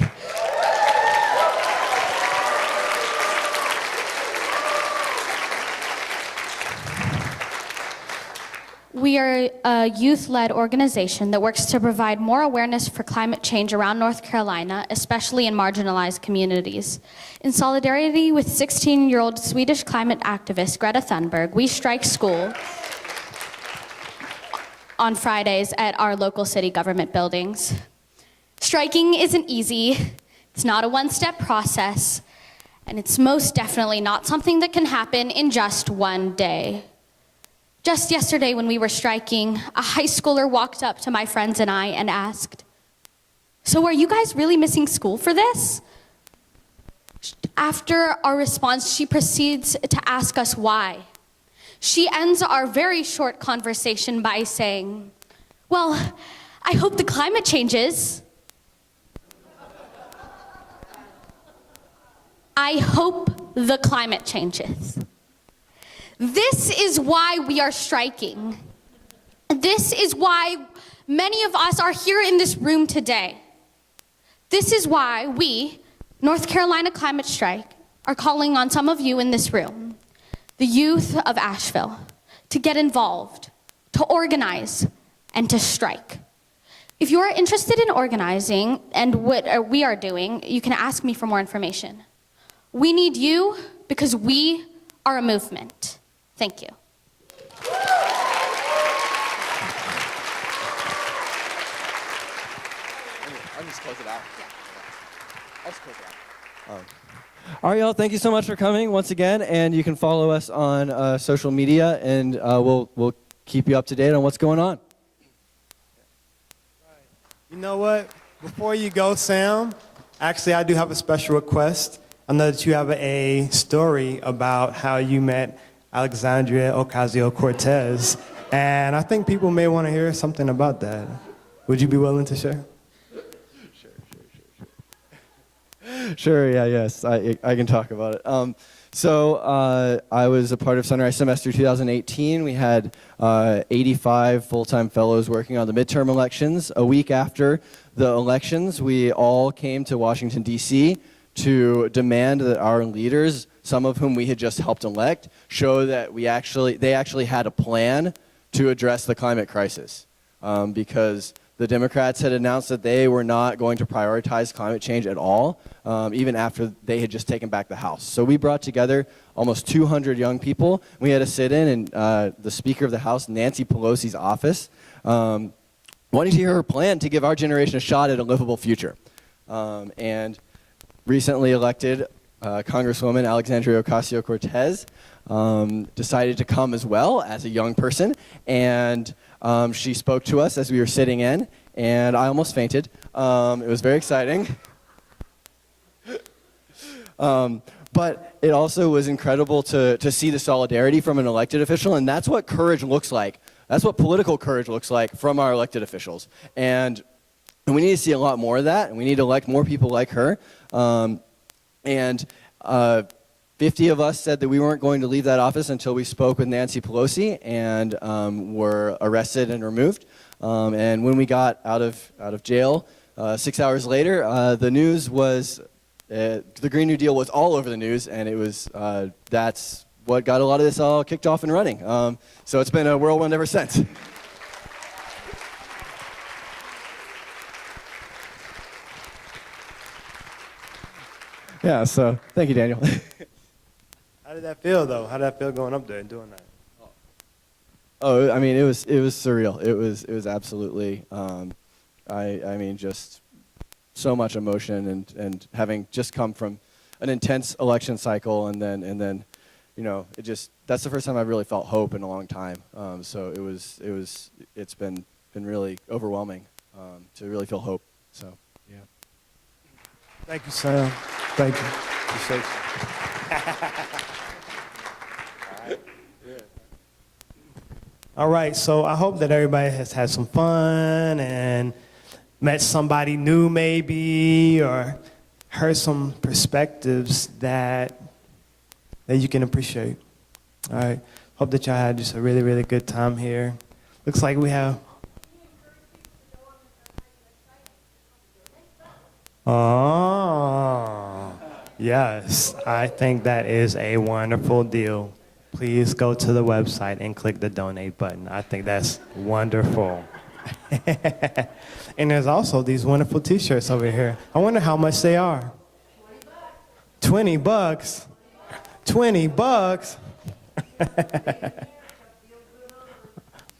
We are a youth-led organization that works to provide more awareness for climate change around North Carolina, especially in marginalized communities. In solidarity with 16-year-old Swedish climate activist Greta Thunberg, we strike school on Fridays at our local city government buildings. Striking isn't easy, it's not a one-step process, and it's most definitely not something that can happen in just one day. Just yesterday when we were striking, a high schooler walked up to my friends and I and asked, "So are you guys really missing school for this?" After our response, she proceeds to ask us why. She ends our very short conversation by saying, "Well, I hope the climate changes." I hope the climate changes. This is why we are striking. This is why many of us are here in this room today. This is why we, North Carolina Climate Strike, are calling on some of you in this room, the youth of Asheville, to get involved, to organize, and to strike. If you are interested in organizing and what we are doing, you can ask me for more information. We need you because we are a movement. Thank you. I'll just close it out. I'll just close it out. All right, y'all, thank you so much for coming once again, and you can follow us on social media, and we'll keep you up to date on what's going on. You know what? Before you go, Sam, actually I do have a special request. I know that you have a story about how you met Alexandria Ocasio-Cortez, and I think people may want to hear something about that. Would you be willing to share? Sure, yeah, yes, I can talk about it. So I was a part of Sunrise Semester 2018. We had 85 full-time fellows working on the midterm elections. A week after the elections, we all came to Washington, D.C. to demand that our leaders, some of whom we had just helped elect, show that they actually had a plan to address the climate crisis. Because The Democrats had announced that they were not going to prioritize climate change at all, even after they had just taken back the House. So we brought together almost 200 young people. We had to sit in the Speaker of the House, Nancy Pelosi's office, wanting to hear her plan to give our generation a shot at a livable future. And recently elected Congresswoman Alexandria Ocasio-Cortez decided to come as well as a young person, and she spoke to us as we were sitting in, and I almost fainted. It was very exciting. But it also was incredible to see the solidarity from an elected official, and that's what courage looks like. That's what political courage looks like from our elected officials. And we need to see a lot more of that, and we need to elect more people like her. 50 of us said that we weren't going to leave that office until we spoke with Nancy Pelosi and were arrested and removed. And when we got out of jail 6 hours later, the news was, the Green New Deal was all over the news, and it was, that's what got a lot of this all kicked off and running. So it's been a whirlwind ever since. Yeah, so thank you, Daniel. How did that feel, though? How did that feel going up there and doing that? Oh, I mean, it was surreal. It was absolutely, I mean, just so much emotion and having just come from an intense election cycle and then, you know, that's the first time I've really felt hope in a long time. So it's been really overwhelming to really feel hope. So, yeah. Thank you, Sam. Thank you. Appreciate you. All right, so I hope that everybody has had some fun and met somebody new maybe, or heard some perspectives that you can appreciate. All right, hope that y'all had just a really, really good time here. Looks like we have... Oh, yes, I think that is a wonderful deal. Please go to the website and click the donate button. I think that's wonderful. And there's also these wonderful t-shirts over here. I wonder how much they are. $20. $20.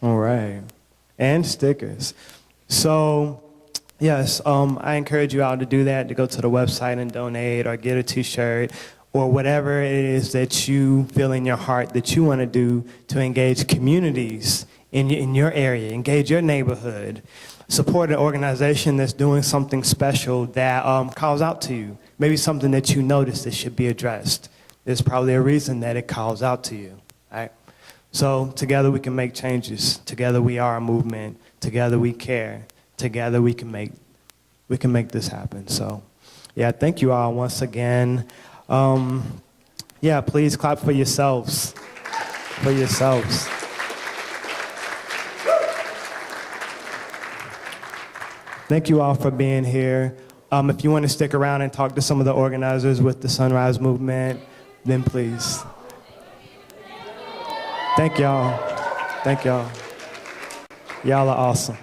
All right. And stickers. So, yes, I encourage you all to do that, to go to the website and donate or get a t-shirt or whatever it is that you feel in your heart that you want to do to engage communities in your area, engage your neighborhood, support an organization that's doing something special that calls out to you, maybe something that you notice that should be addressed. There's probably a reason that it calls out to you, right? So together we can make changes. Together we are a movement. Together we care. Together we can make this happen. So, yeah, thank you all once again. Yeah, please clap for yourselves. For yourselves. Thank you all for being here. If you want to stick around and talk to some of the organizers with the Sunrise Movement, then please. Thank y'all. Thank y'all. Y'all are awesome.